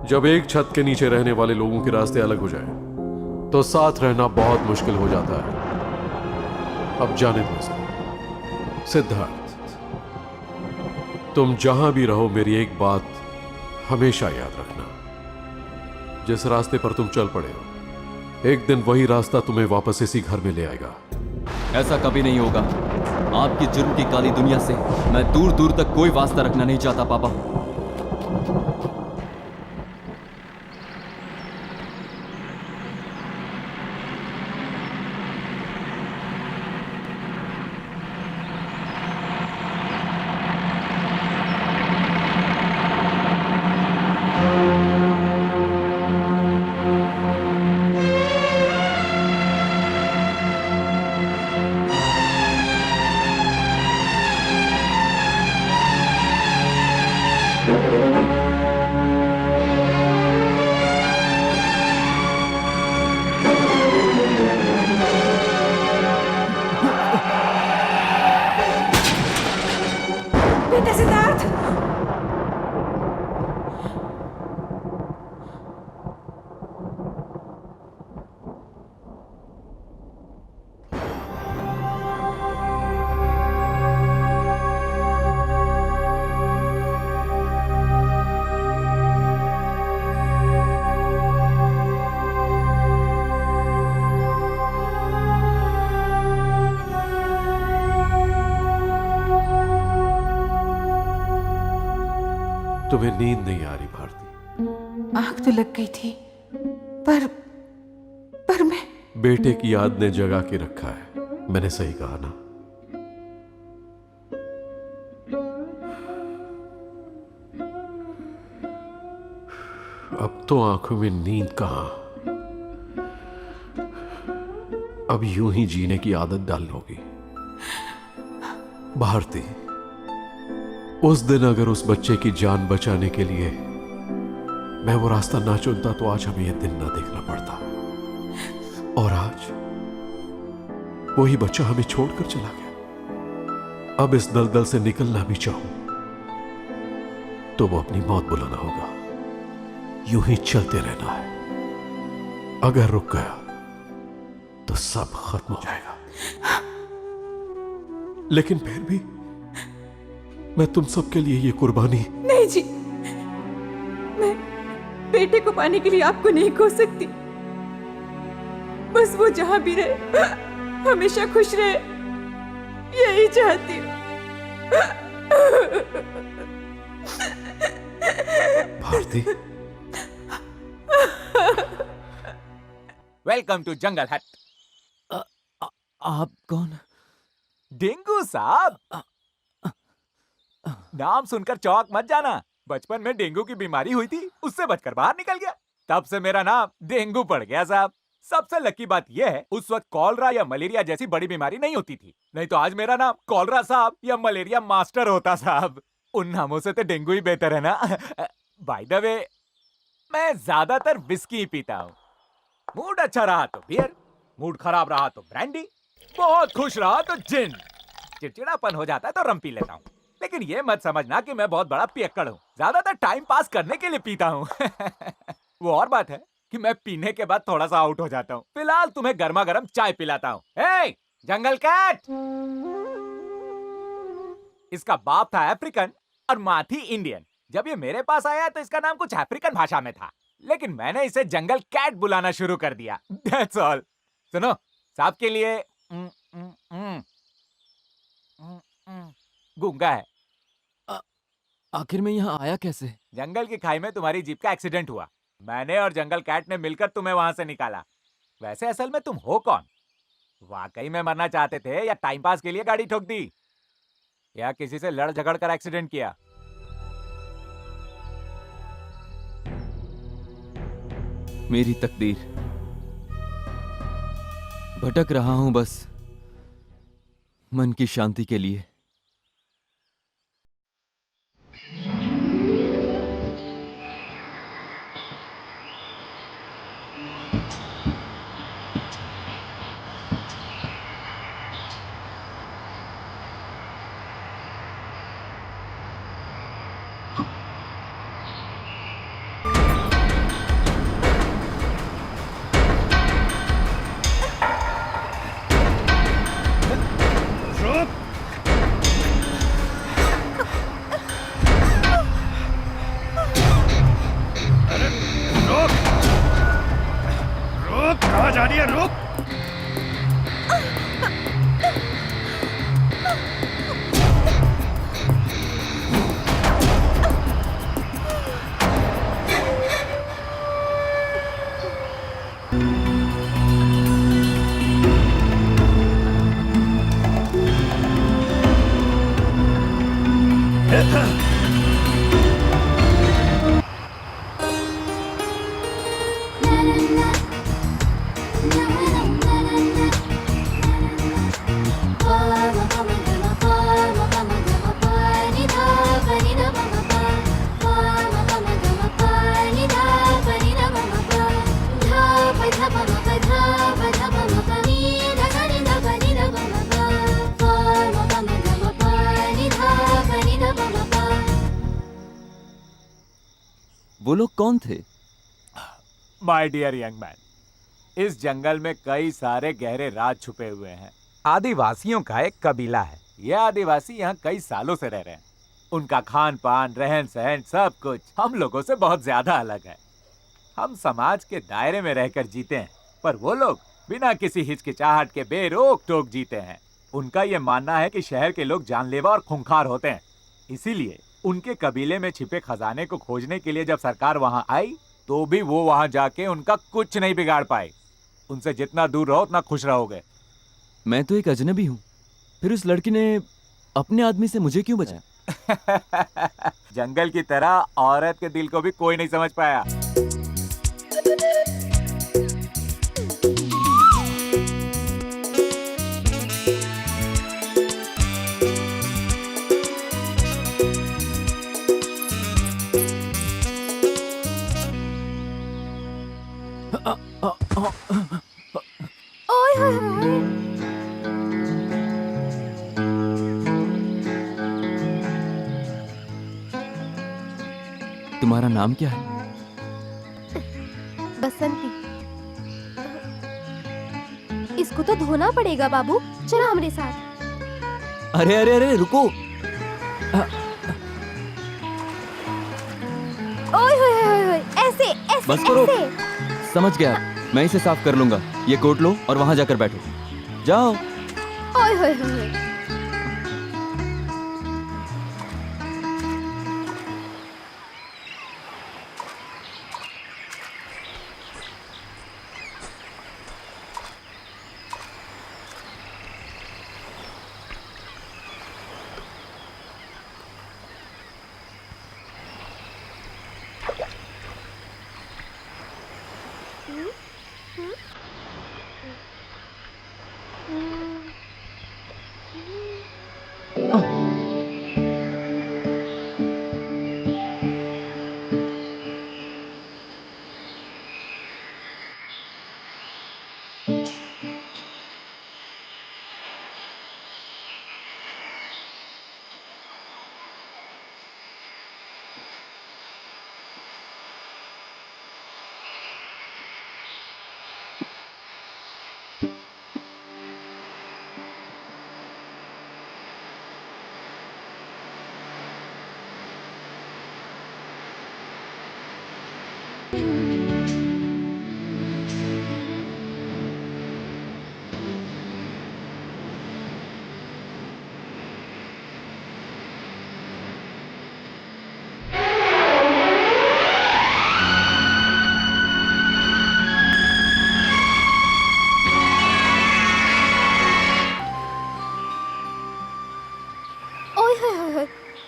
जब एक छत के नीचे रहने वाले लोगों के रास्ते अलग हो जाए तो साथ रहना बहुत मुश्किल हो जाता है। अब जाने दो इसे। सिद्धार्थ, तुम जहां भी रहो मेरी एक बात हमेशा याद रखना। जिस रास्ते पर तुम चल पड़े हो, एक दिन वही रास्ता तुम्हें वापस इसी घर में ले आएगा। ऐसा कभी नहीं होगा। आपकी जुर्म की काली दुनिया से मैं दूर दूर तक कोई वास्ता रखना नहीं चाहता पापा। तुम्हें नींद नहीं आ रही भारती? आंख तो लग गई थी, पर मैं बेटे की याद ने जगा के रखा है। मैंने सही कहा ना? अब तो आंखों में नींद कहां, अब यूं ही जीने की आदत डाल लोगी। भारती, उस दिन अगर उस बच्चे की जान बचाने के लिए मैं वो रास्ता ना चुनता तो आज हमें यह दिन ना देखना पड़ता। और आज वही बच्चा हमें छोड़कर चला गया। अब इस दलदल से निकलना भी चाहूं तो वो अपनी मौत बुलाना होगा। यूं ही चलते रहना है। अगर रुक गया तो सब खत्म हो जाएगा। लेकिन फिर भी मैं तुम सबके लिए ये कुर्बानी। नहीं जी, मैं बेटे को पाने के लिए आपको नहीं खो सकती। बस वो जहां भी रहे हमेशा खुश रहे, यही चाहती हूँ। भारती, वेलकम टू जंगल हट। आप कौन? डेंगू साहब, नाम सुनकर चौंक मत जाना। बचपन में डेंगू की बीमारी हुई थी, उससे बचकर बाहर निकल गया, तब से मेरा नाम डेंगू पड़ गया साहब। सबसे लकी बात यह है, उस वक्त कॉलरा या मलेरिया जैसी बड़ी बीमारी नहीं होती थी, नहीं तो आज मेरा नाम कॉलरा साहब या मलेरिया मास्टर होता साहब। उन नामों से तो डेंगू ही बेहतर है ना। बाय द वे, मैं ज्यादातर विस्की ही पीता हूँ। मूड अच्छा रहा तो बियर, मूड खराब रहा तो ब्रांडी, बहुत खुश रहा तो जिन, चिड़चिड़ापन हो जाता है तो रम पी लेता हूँ। लेकिन ये मत समझना कि मैं बहुत बड़ा पियक्कड़ हूँ, ज्यादातर टाइम पास करने के लिए पीता हूँ। वो और बात है कि मैं पीने के बाद थोड़ा सा आउट हो जाता हूँ। फिलहाल तुम्हें गर्मा गर्म चाय पिलाता हूँ। हे जंगल कैट, इसका बाप था अफ्रीकन और माँ थी इंडियन। जब ये मेरे पास आया तो इसका नाम कुछ अफ्रीकन भाषा में था, लेकिन मैंने इसे जंगल कैट बुलाना शुरू कर दिया। That's all। सुनो, साहब के लिए गूंगा है। आखिर में यहाँ आया कैसे? जंगल की खाई में तुम्हारी जीप का एक्सीडेंट हुआ, मैंने और जंगल कैट ने मिलकर तुम्हें वहां से निकाला। वैसे असल में तुम हो कौन? वाकई में मरना चाहते थे या टाइम पास के लिए गाड़ी ठोक दी, या किसी से लड़ झगड़ कर एक्सीडेंट किया? मेरी तकदीर, भटक रहा हूं बस मन की शांति के लिए। कहाँ जा रही है? रुक! वो लोग कौन थे? माय डियर यंग मैन, इस जंगल में कई सारे गहरे राज छुपे हुए हैं। आदिवासियों का एक कबीला है। ये आदिवासी यहाँ कई सालों से रह रहे हैं। उनका खान पान, रहन सहन, सब कुछ हम लोगों से बहुत ज्यादा अलग है। हम समाज के दायरे में रहकर जीते हैं, पर वो लोग बिना किसी हिचकिचाहट के बेरोक टोक जीते हैं। उनका ये मानना है कि शहर के लोग जानलेवा और खूंखार होते हैं, इसीलिए उनके कबीले में छिपे खजाने को खोजने के लिए जब सरकार वहां आई तो भी वो वहां जाके उनका कुछ नहीं बिगाड़ पाए। उनसे जितना दूर रहो उतना खुश रहोगे। मैं तो एक अजनबी हूँ, फिर उस लड़की ने अपने आदमी से मुझे क्यों बचाया? जंगल की तरह औरत के दिल को भी कोई नहीं समझ पाया। ओए होए होए। तुम्हारा नाम क्या है? बसंती। इसको तो धोना पड़ेगा बाबू, चलो हमारे साथ। अरे अरे अरे रुको। ओए होए होए होए, ऐसे ऐसे बस करो। ऐसे। समझ गया, मैं इसे साफ कर लूंगा। ये कोट लो और वहां जाकर बैठो। जाओ। ओए होए होए।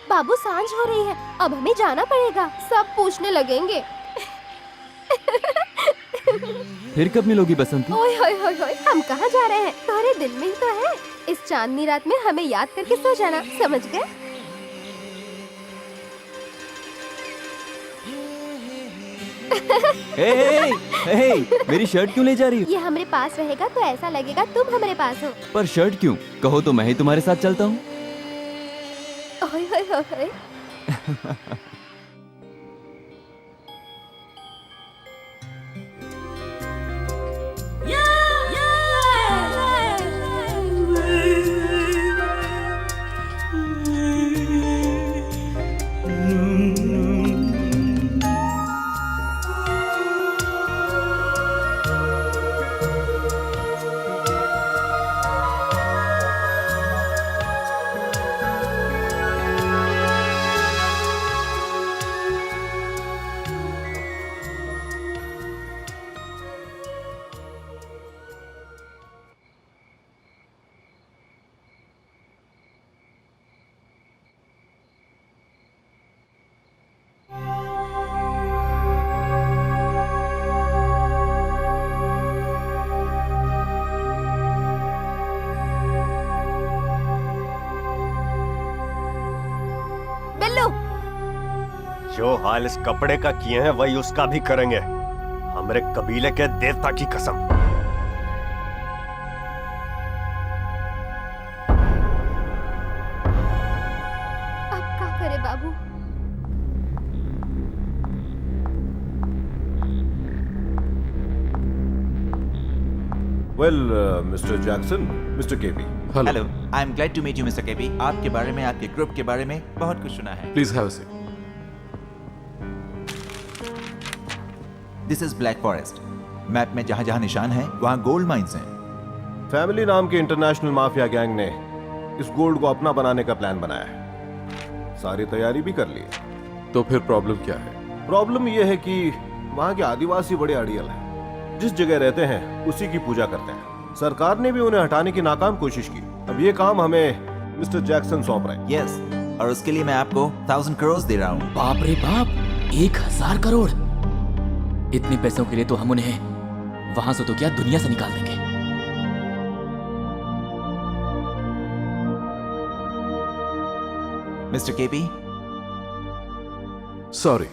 बाबू सांझ हो रही है, अब हमें जाना पड़ेगा। सब पूछने लगेंगे। फिर कब मिलोगी बसंती? ओए होए होए होए, हम कहाँ जा रहे हैं? तुम्हारे दिल में ही तो है। इस चांदनी रात में हमें याद करके सो जाना, समझ गए? मेरी शर्ट क्यों ले जा रही हो? ये हमारे पास रहेगा तो ऐसा लगेगा तुम हमारे पास हो। पर शर्ट क्यों? कहो तो मैं ही तुम्हारे साथ चलता हूँ। ओए होए होए होए। जो हाल इस कपड़े का किए हैं वही उसका भी करेंगे, हमारे कबीले के देवता की कसम। अब क्या करे बाबू? Well mister Jackson, mister KP. Hello, I am glad to meet you mister KP. आपके बारे में, आपके ग्रुप के बारे में बहुत कुछ सुना है। Please have a seat. This is black forest. Map में जहां जहां निशान है वहां गोल्ड माइंस हैं। फैमिली नाम के इंटरनेशनल माफिया गैंग ने इस गोल्ड को अपना बनाने का प्लान बनाया है। सारी तैयारी भी कर ली है। तो फिर प्रॉब्लम क्या है? प्रॉब्लम यह है कि वहाँ के आदिवासी बड़े अड़ियल हैं। जिस जगह रहते हैं उसी की पूजा करते हैं। सरकार ने भी उन्हें हटाने की नाकाम कोशिश की। अब ये काम हमें मिस्टर जैक्सन सौंप रहे हैं। यस, और उसके लिए मैं आपको 1000 करोड़ दे रहा हूँ। बाप रे बाप, 1000 करोड़! इतने पैसों के लिए तो हम उन्हें वहां से तो क्या दुनिया से निकाल देंगे। मिस्टर केपी, सॉरी,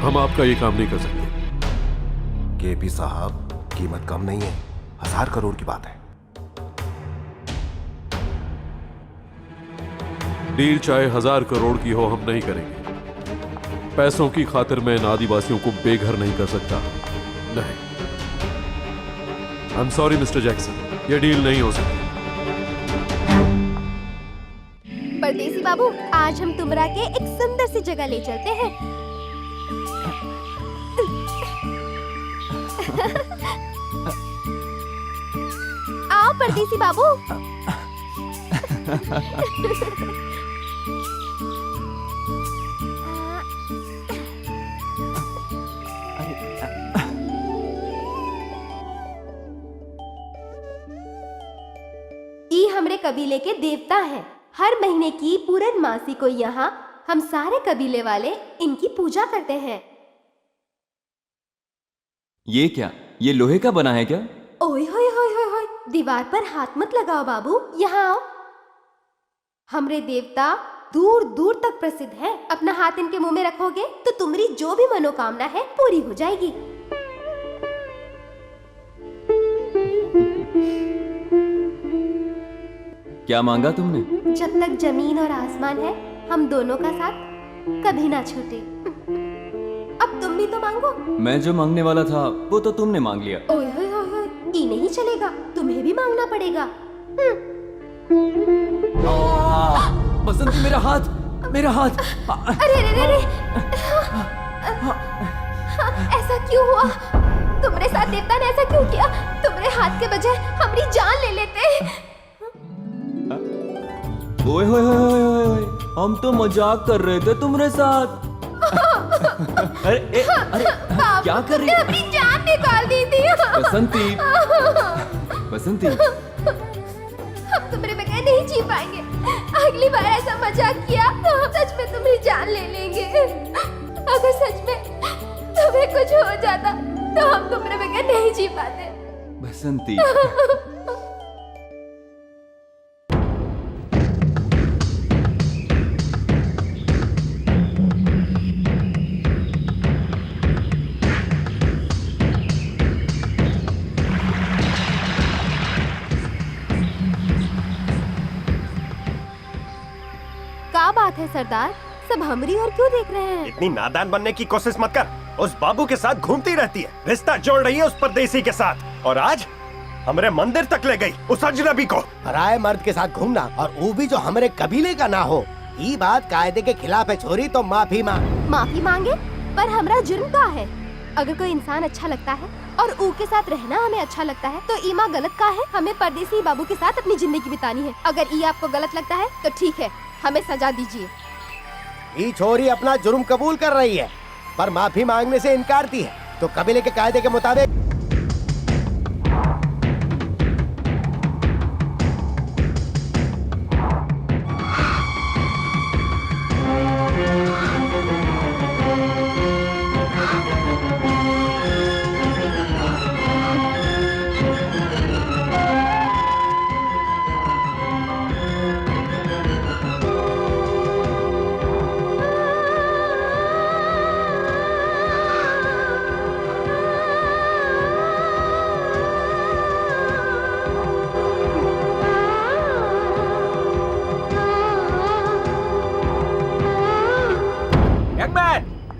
हम आपका ये काम नहीं कर सकते। केपी साहब, कीमत कम नहीं है, 1000 करोड़ की बात है। डील चाहे 1000 करोड़ की हो, हम नहीं करेंगे। पैसों की खातिर मैं इन आदिवासियों को बेघर नहीं कर सकता। नहीं, आई एम सॉरी मिस्टर जैक्सन, ये डील नहीं हो सकती। परदेसी बाबू, आज हम तुमरा के एक सुंदर सी जगह ले चलते हैं। आओ परदेसी बाबू। ये हमरे कबीले के देवता हैं। हर महीने की पूर्णमासी को यहाँ हम सारे कबीले वाले इनकी पूजा करते हैं। ये क्या? ये लोहे का बना है क्या? ओए होए होए होए होए, दीवार पर हाथ मत लगाओ बाबू, यहाँ आओ। हमरे देवता दूर दूर तक प्रसिद्ध हैं। अपना हाथ इनके मुंह में रखोगे तो तुम्हारी जो भी मनोकामना है पूरी हो जाएगी। क्या मांगा तुमने? जब तक जमीन और आसमान है, हम दोनों का साथ कभी ना छूटे। अब तुम भी तो मांगो। मैं जो मांगने वाला था वो तो तुमने मांग लिया। ओए होए होए होए, ये नहीं चलेगा, तुम्हें भी मांगना पड़ेगा। बसंती, मेरा हाथ, मेरा हाथ! अरे रे रे रे, ऐसा क्यों हुआ? तुम्हारे साथ देवता ने ऐसा क्यों किया? तुम्हारे हाथ के बजाय हमारी जान ले लेते। ओए होए होए होए होए, हम तो मजाक कर रहे थे तुम्हारे साथ। अरे क्या कर रही? अपनी जान निकाल दी थी। बसंती, बसंती, हम तुम्हारे बगैर नहीं जी पाएंगे। अगली बार ऐसा मजाक किया तो हम सच में तुम्हारी जान ले लेंगे। अगर सच में तुम्हें कुछ हो जाता तो हम तुम्हारे बगैर नहीं जी पाते। बसंती। क्या बात है सरदार, सब हमरी और क्यों देख रहे हैं? इतनी नादान बनने की कोशिश मत कर। उस बाबू के साथ घूमती रहती है, रिश्ता जोड़ रही है उस परदेसी के साथ, और आज हमारे मंदिर तक ले गई उस अजनबी को। पराये मर्द के साथ घूमना, और वो भी जो हमारे कबीले का ना हो, ये बात कायदे के खिलाफ है छोरी। तो माफी मांग। माफी मांगे? पर हमारा जुर्म का है? अगर कोई इंसान अच्छा लगता है और ऊ के साथ रहना हमें अच्छा लगता है तो ईमा गलत का है? हमें परदेसी बाबू के साथ अपनी जिंदगी बितानी है। अगर ये आपको गलत लगता है तो ठीक है, हमें सजा दीजिए। ये छोरी अपना जुर्म कबूल कर रही है पर माफी मांगने से इनकारती है, तो कबीले के कायदे के मुताबिक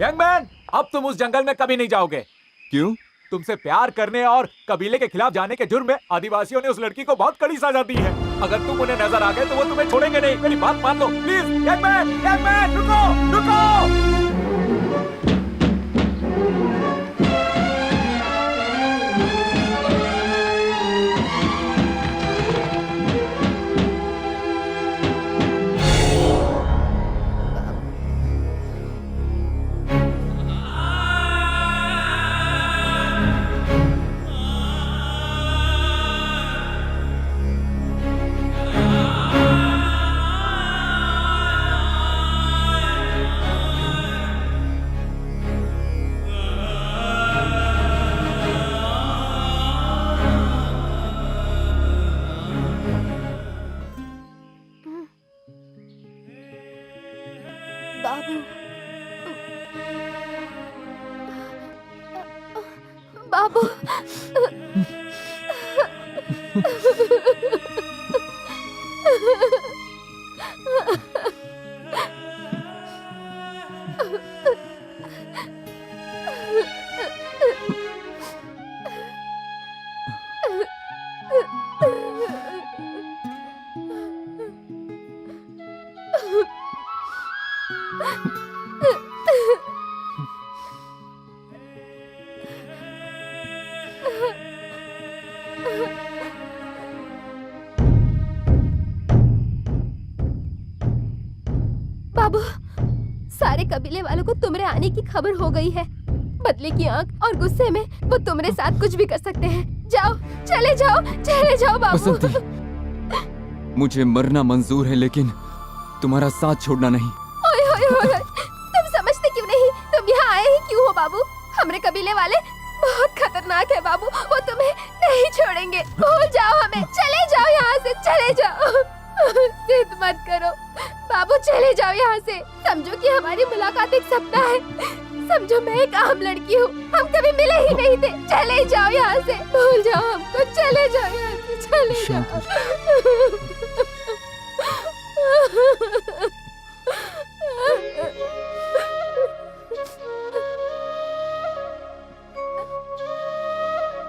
यंगमैन, अब तुम उस जंगल में कभी नहीं जाओगे। क्यों? तुमसे प्यार करने और कबीले के खिलाफ जाने के जुर्म में आदिवासियों ने उस लड़की को बहुत कड़ी सजा दी है। अगर तुम उन्हें नजर आ गए तो वो तुम्हें छोड़ेंगे नहीं। मेरी बात मान लो प्लीज। यंगमैन, यंगमैन, रुको, रुको। बाबू बाबू बाबू, सारे कबीले वालों को तुम्हारे आने की खबर हो गई है। बदले की आंख और गुस्से में वो तुम्हारे साथ कुछ भी कर सकते हैं। जाओ, चले जाओ बाबू। बसंती, मुझे मरना मंजूर है लेकिन तुम्हारा साथ छोड़ना नहीं। ओए ओए ओए, तुम समझते क्यों नहीं? तुम यहाँ आए ही क्यों हो बाबू? हमारे कबीले वाले बहुत खतरनाक है बाबू, वो तुम्हें नहीं छोड़ेंगे। भूल जाओ हमें, चले जाओ यहाँ से, चले जाओ। जिद मत करो बाबू, चले जाओ यहाँ से। समझो कि हमारी मुलाकात एक सपना है। समझो मैं एक आम लड़की हूँ, हम कभी मिले ही नहीं थे। चले जाओ यहाँ से, भूल जाओ हमको, चले जाओ यहाँ से, चले जाओ।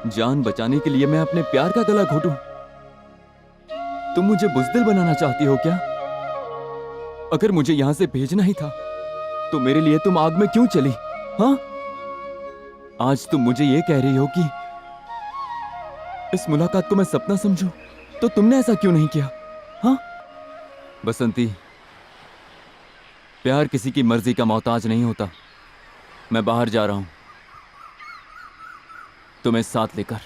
जान बचाने के लिए मैं अपने प्यार का गला घोटूं? तुम मुझे बुज़दिल बनाना चाहती हो क्या? अगर मुझे यहां से भेजना ही था तो मेरे लिए तुम आग में क्यों चली? हाँ, आज तुम मुझे ये कह रही हो कि इस मुलाकात को मैं सपना समझूं, तो तुमने ऐसा क्यों नहीं किया? हाँ बसंती, प्यार किसी की मर्जी का मोहताज नहीं होता। मैं बाहर जा रहा हूं तुम्हें साथ लेकर।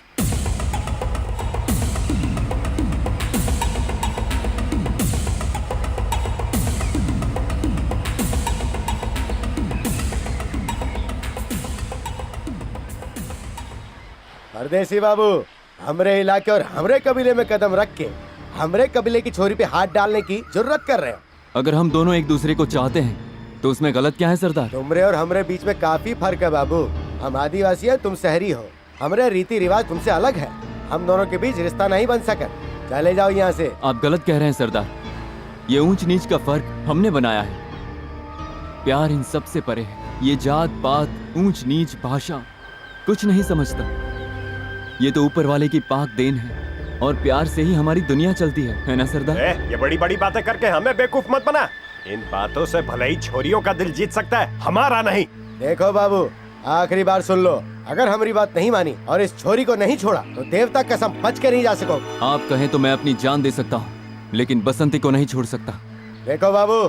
परदेसी बाबू, हमरे इलाके और हमरे कबीले में कदम रख के हमरे कबीले की छोरी पे हाथ डालने की जुर्रत कर रहे हो। अगर हम दोनों एक दूसरे को चाहते हैं तो उसमें गलत क्या है सरदार? तुमरे और हमरे बीच में काफी फर्क है बाबू। हम आदिवासी हैं, तुम शहरी हो। हमरे रीति रिवाज तुमसे अलग है। हम दोनों के बीच रिश्ता नहीं बन सका। चले जाओ यहाँ से। आप गलत कह रहे हैं सरदार। ये ऊंच नीच का फर्क हमने बनाया है। प्यार इन सब से परे है। ये जात पात, ऊंच नीच, भाषा कुछ नहीं समझता। ये तो ऊपर वाले की पाक देन है और प्यार से ही हमारी दुनिया चलती है ना सरदार? ये बड़ी बड़ी बातें करके हमें बेवकूफ मत बना। इन बातों से भले ही छोरियों का दिल जीत सकता है, हमारा नहीं। देखो बाबू, आखिरी बार सुन लो। अगर हमारी बात नहीं मानी और इस छोरी को नहीं छोड़ा तो देवता कसम बच के नहीं जा सको। आप कहें तो मैं अपनी जान दे सकता हूँ, लेकिन बसंती को नहीं छोड़ सकता। देखो बाबू,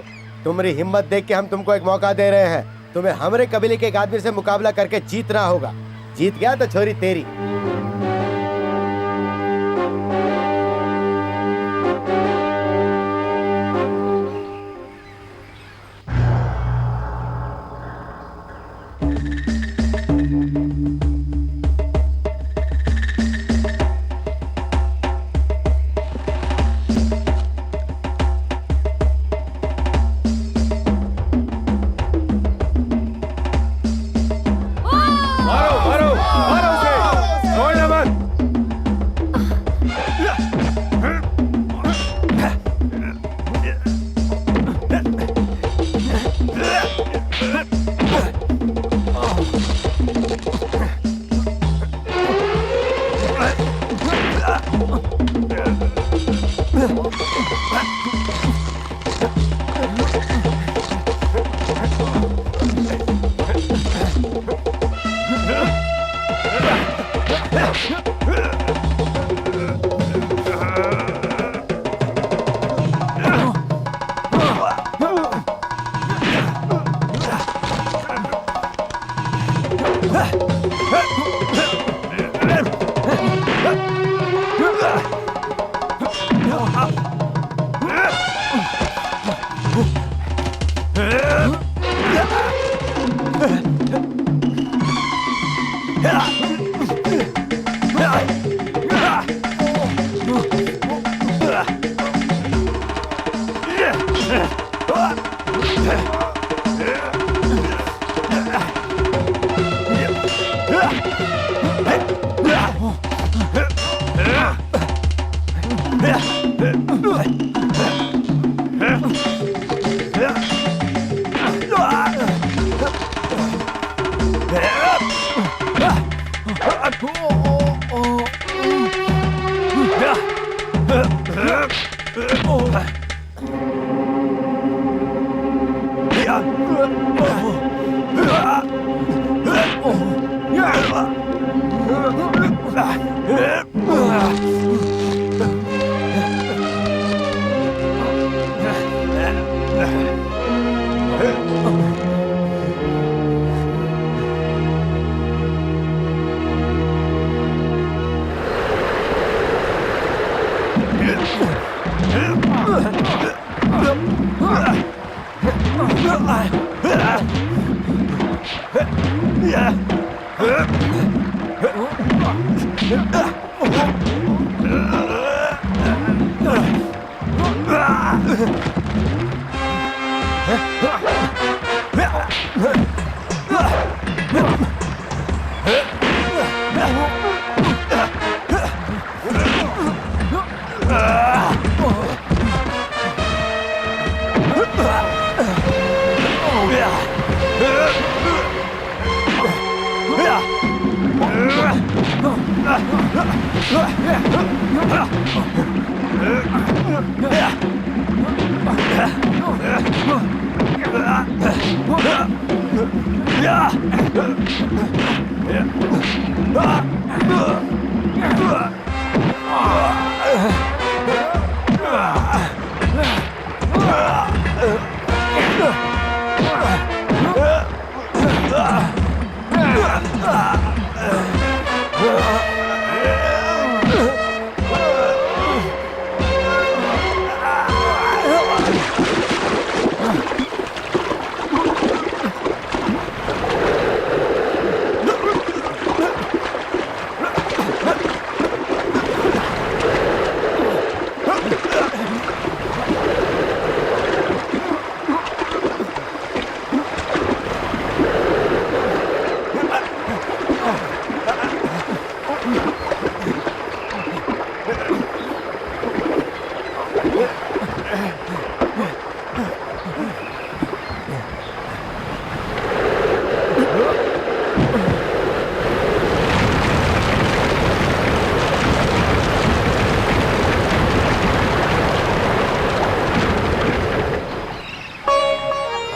तुम्हारी हिम्मत देख के हम तुमको एक मौका दे रहे हैं। तुम्हें हमरे कबीले के एक आदमी से मुकाबला करके जीतना होगा। जीत गया तो छोरी तेरी।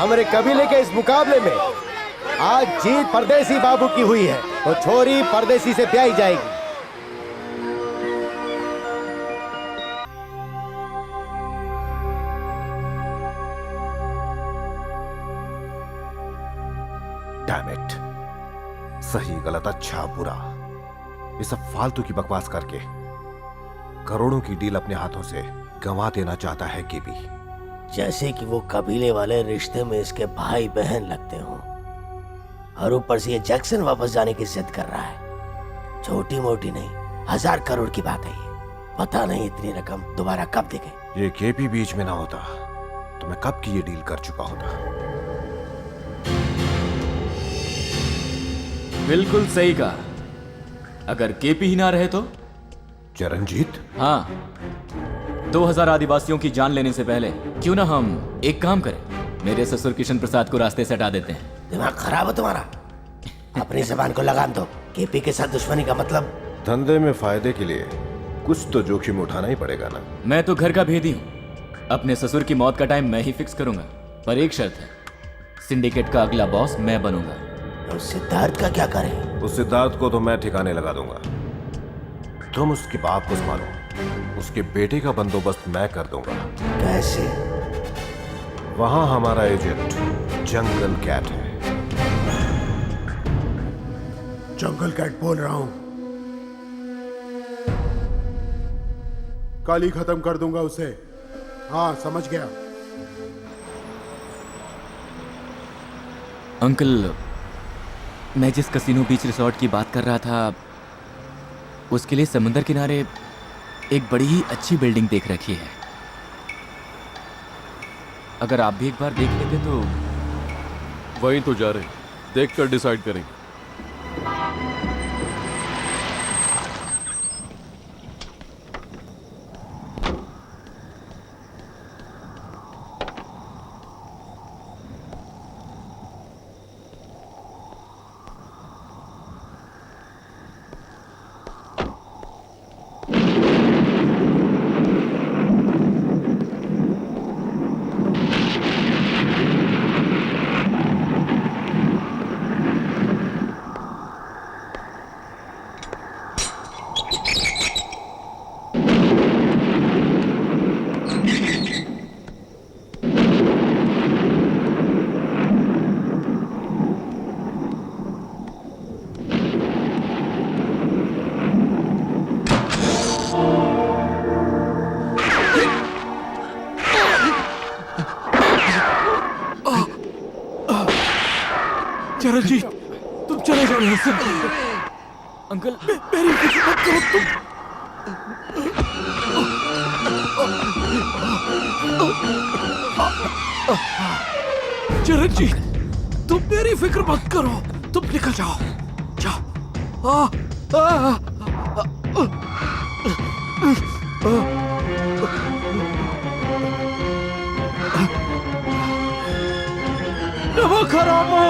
हमारे कबीले के इस मुकाबले में आज जीत परदेसी बाबू की हुई है, तो छोरी परदेसी से ब्याही जाएगी। Damn it! सही गलत अच्छा बुरा ये सब फालतू की बकवास करके करोड़ों की डील अपने हाथों से गंवा देना चाहता है केपी। जैसे कि वो कबीले वाले रिश्ते में इसके भाई बहन लगते हों, और ऊपर से ये जैक्सन वापस जाने की जिद कर रहा है। छोटी मोटी नहीं, 1000 करोड़ की बात है ये। पता नहीं इतनी रकम दोबारा कब देंगे। ये केपी बीच में ना होता तो मैं कब की ये डील कर चुका होता। बिल्कुल सही कहा। अगर केपी ही ना रहे तो? चरणजीत? हाँ, 2000 आदिवासियों की जान लेने से पहले क्यों ना हम एक काम करें, मेरे ससुर किशन प्रसाद को रास्ते से हटा देते हैं। दिमाग खराब है तुम्हारा? अपनी जबान को लगाम दो। केपी के साथ दुश्मनी का मतलब? धंधे में फायदे के लिए कुछ तो जोखिम उठाना ही पड़ेगा ना। मैं तो घर का भेदी हूँ। अपने ससुर की मौत का टाइम मैं ही फिक्स करूंगा, पर एक शर्त है, सिंडिकेट का अगला बॉस मैं बनूंगा। और सिद्धार्थ का क्या करें? उस सिद्धार्थ को तो मैं ठिकाने लगा दूंगा। तुम उसके बाप को संभालो, उसके बेटे का बंदोबस्त मैं कर दूंगा। कैसे? वहां हमारा एजेंट जंगल कैट है। जंगल कैट बोल रहा हूं। कल ही खत्म कर दूंगा उसे। हाँ, समझ गया। अंकल, मैं जिस कसिनो बीच रिसोर्ट की बात कर रहा था, उसके लिए समुद्र किनारे एक बड़ी ही अच्छी बिल्डिंग देख रखी है। अगर आप भी एक बार देख लेते तो। वहीं तो जा रहे, देखकर डिसाइड करेंगे। चरणजीत, तुम चले जाओ यहाँ से। अंकल मेरी फिक्र मत करो तुम। चरणजीत, तुम मेरी फिक्र मत करो, तुम निकल जाओ, जाओ। नमक हरामो।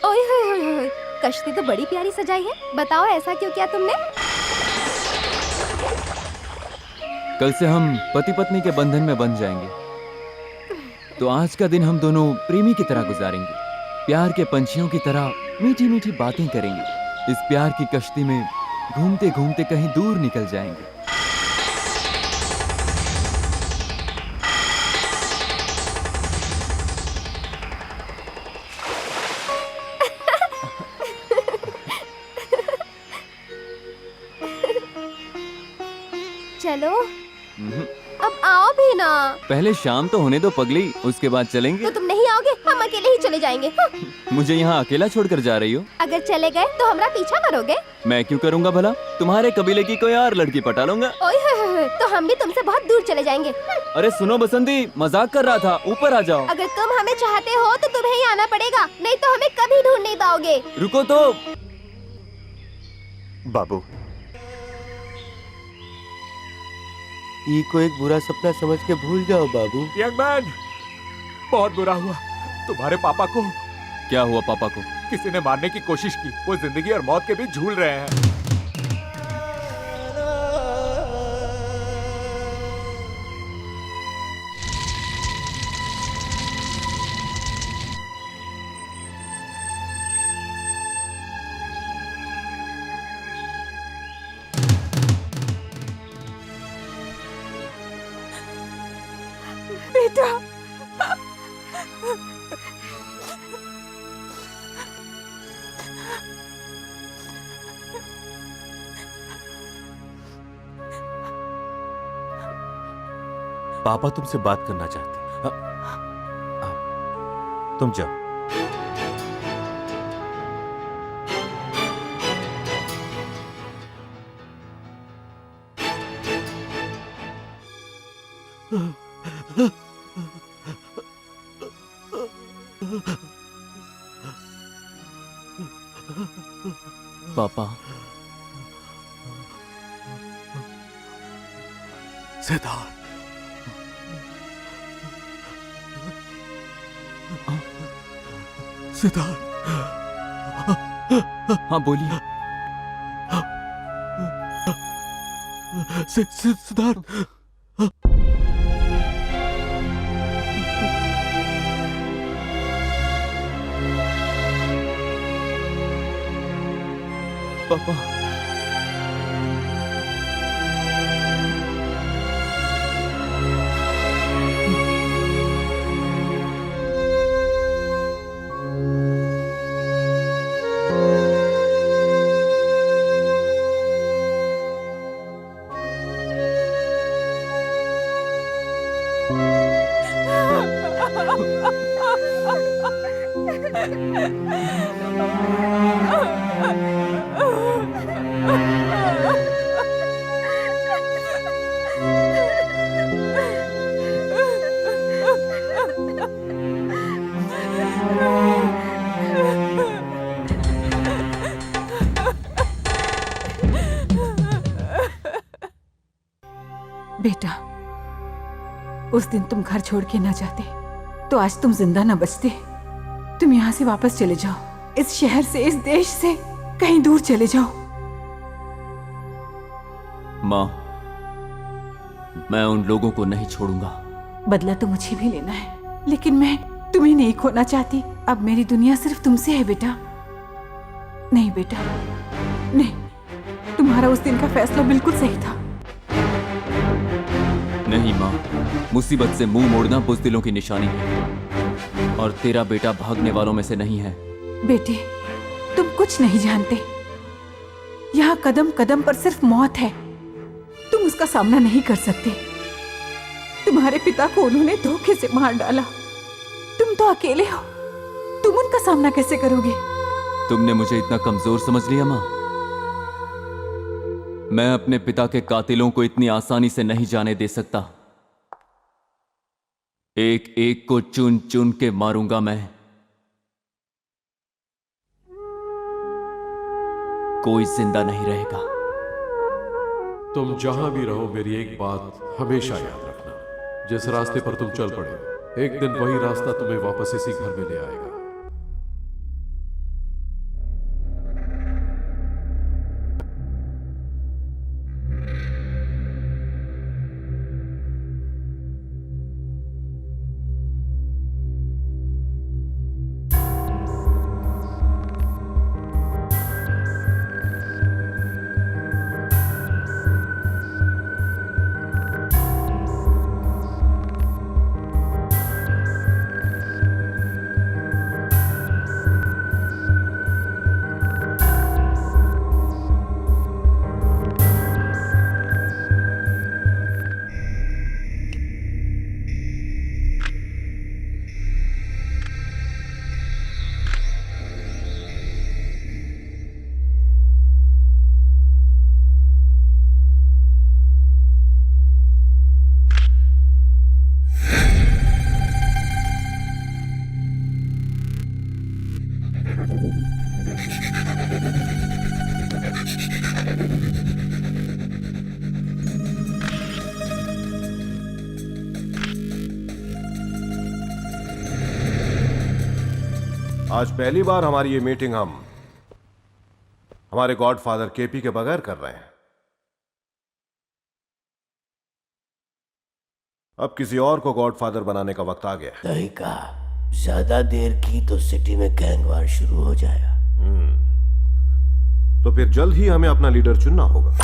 ओए होए होए होए, कश्ती तो बड़ी प्यारी सजाई है। बताओ ऐसा क्यों किया तुमने? कल से हम पति पत्नी के बंधन में बंध जाएंगे, तो आज का दिन हम दोनों प्रेमी की तरह गुजारेंगे, प्यार के पंछियों की तरह मीठी मीठी बातें करेंगे, इस प्यार की कश्ती में घूमते घूमते कहीं दूर निकल जाएंगे। चलो अब आओ भी ना। पहले शाम तो होने दो पगली, उसके बाद चलेंगे। तो तुम नहीं आओगे, हम अकेले ही चले जाएंगे। हाँ। मुझे यहाँ अकेला छोड़कर जा रही हो? अगर चले गए तो हमारा पीछा करोगे? मैं क्यों करूँगा भला, तुम्हारे कबीले की कोई और लड़की पटा लूंगा। ओए होए होए, तो हम भी तुमसे बहुत दूर चले जाएंगे। अरे सुनो बसंती, मजाक कर रहा था, ऊपर आ जाओ। अगर तुम हमें चाहते हो तो तुम्हें ही आना पड़ेगा, नहीं तो हमें कभी ढूंढ नहीं पाओगे। रुको तो। बाबू, ई को एक बुरा सपना समझ के भूल जाओ बाबू। यंग मैन, बहुत बुरा हुआ। तुम्हारे पापा को। क्या हुआ पापा को? किसी ने मारने की कोशिश की, वो जिंदगी और मौत के बीच झूल रहे हैं। बेटा, पापा तुमसे बात करना चाहते हैं। तुम जाओ। पापा, सिद्धार्थ, सिद्धार्थ। हाँ बोलिए। सिद्धार्थ, पापा, बेटा, उस दिन तुम घर छोड़ के ना जाते तो आज तुम जिंदा ना बचते। तुम यहाँ से वापस चले जाओ। इस शहर से, इस देश से कहीं दूर चले जाओ। माँ, मैं उन लोगों को नहीं छोड़ूंगा। बदला तो मुझे भी लेना है, लेकिन मैं तुम्हें नहीं खोना चाहती। अब मेरी दुनिया सिर्फ तुमसे है बेटा। नहीं बेटा, नहीं, तुम्हारा उस दिन का फैसला बिल्कुल सही था। नहीं माँ, मुसीबत से मुंह मोड़ना बुज़दिलों की निशानी है, और तेरा बेटा भागने वालों में से नहीं है। बेटे, तुम कुछ नहीं जानते। यहाँ कदम कदम पर सिर्फ मौत है। तुम उसका सामना नहीं कर सकते। तुम्हारे पिता को उन्होंने धोखे से मार डाला। तुम तो अकेले हो, तुम उनका सामना कैसे करोगे? तुमने मुझे इतना कमजोर समझ लिया माँ? मैं अपने पिता के कातिलों को इतनी आसानी से नहीं जाने दे सकता। एक एक को चुन चुन के मारूंगा मैं। कोई जिंदा नहीं रहेगा। तुम जहां भी रहो, मेरी एक बात हमेशा याद रखना। जिस रास्ते पर तुम चल पड़े, एक दिन वही रास्ता तुम्हें वापस इसी घर में ले आएगा। आज पहली बार हमारी ये मीटिंग हम हमारे गॉडफादर केपी के बगैर कर रहे हैं। अब किसी और को गॉडफादर बनाने का वक्त आ गया। सही कहा, ज्यादा देर की तो सिटी में गैंगवार शुरू हो जाएगा। तो फिर जल्द ही हमें अपना लीडर चुनना होगा।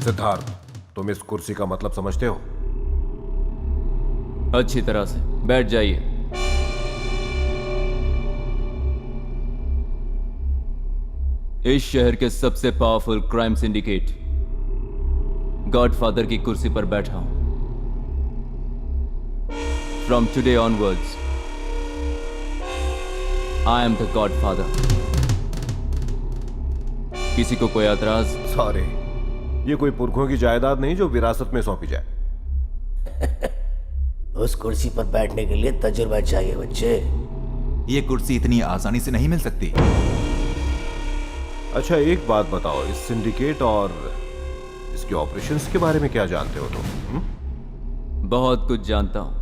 सिद्धार्थ, तुम इस कुर्सी का मतलब समझते हो? अच्छी तरह से। बैठ जाइए। इस शहर के सबसे पावरफुल क्राइम सिंडिकेट गॉडफादर की कुर्सी पर बैठा हूं। From today onwards I am the godfather. किसी को कोई एतराज? सॉरी, ये कोई पुरखों की जायदाद नहीं जो विरासत में सौंपी जाए। उस कुर्सी पर बैठने के लिए तजुर्बा चाहिए बच्चे। ये कुर्सी इतनी आसानी से नहीं मिल सकती। अच्छा, एक बात बताओ, इस सिंडिकेट और इसके ऑपरेशंस के बारे में क्या जानते हो तुम? बहुत कुछ जानता हूं।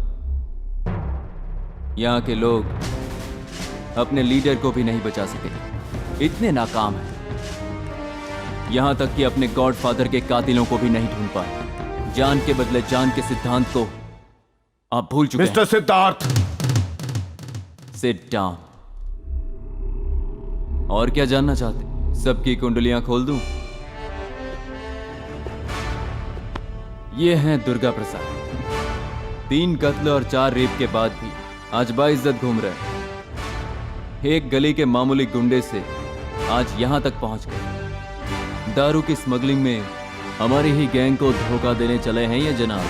यहां के लोग अपने लीडर को भी नहीं बचा सके, इतने नाकाम हैं। यहां तक कि अपने गॉडफादर के कातिलों को भी नहीं ढूंढ पाए। जान के बदले जान के सिद्धांत को आप भूल चुके हैं। Mister Siddharth, sit down. और क्या जानना चाहते? सबकी कुंडलियां खोल दूं? ये हैं दुर्गा प्रसाद। 3 कत्ल और 4 रेप के बाद भी आज बाइज्जत घूम रहे हैं। एक गली के मामूली गुंडे से आज यहां तक पहुंच गए। दारू की स्मगलिंग में हमारी ही गैंग को धोखा देने चले हैं ये जनाब।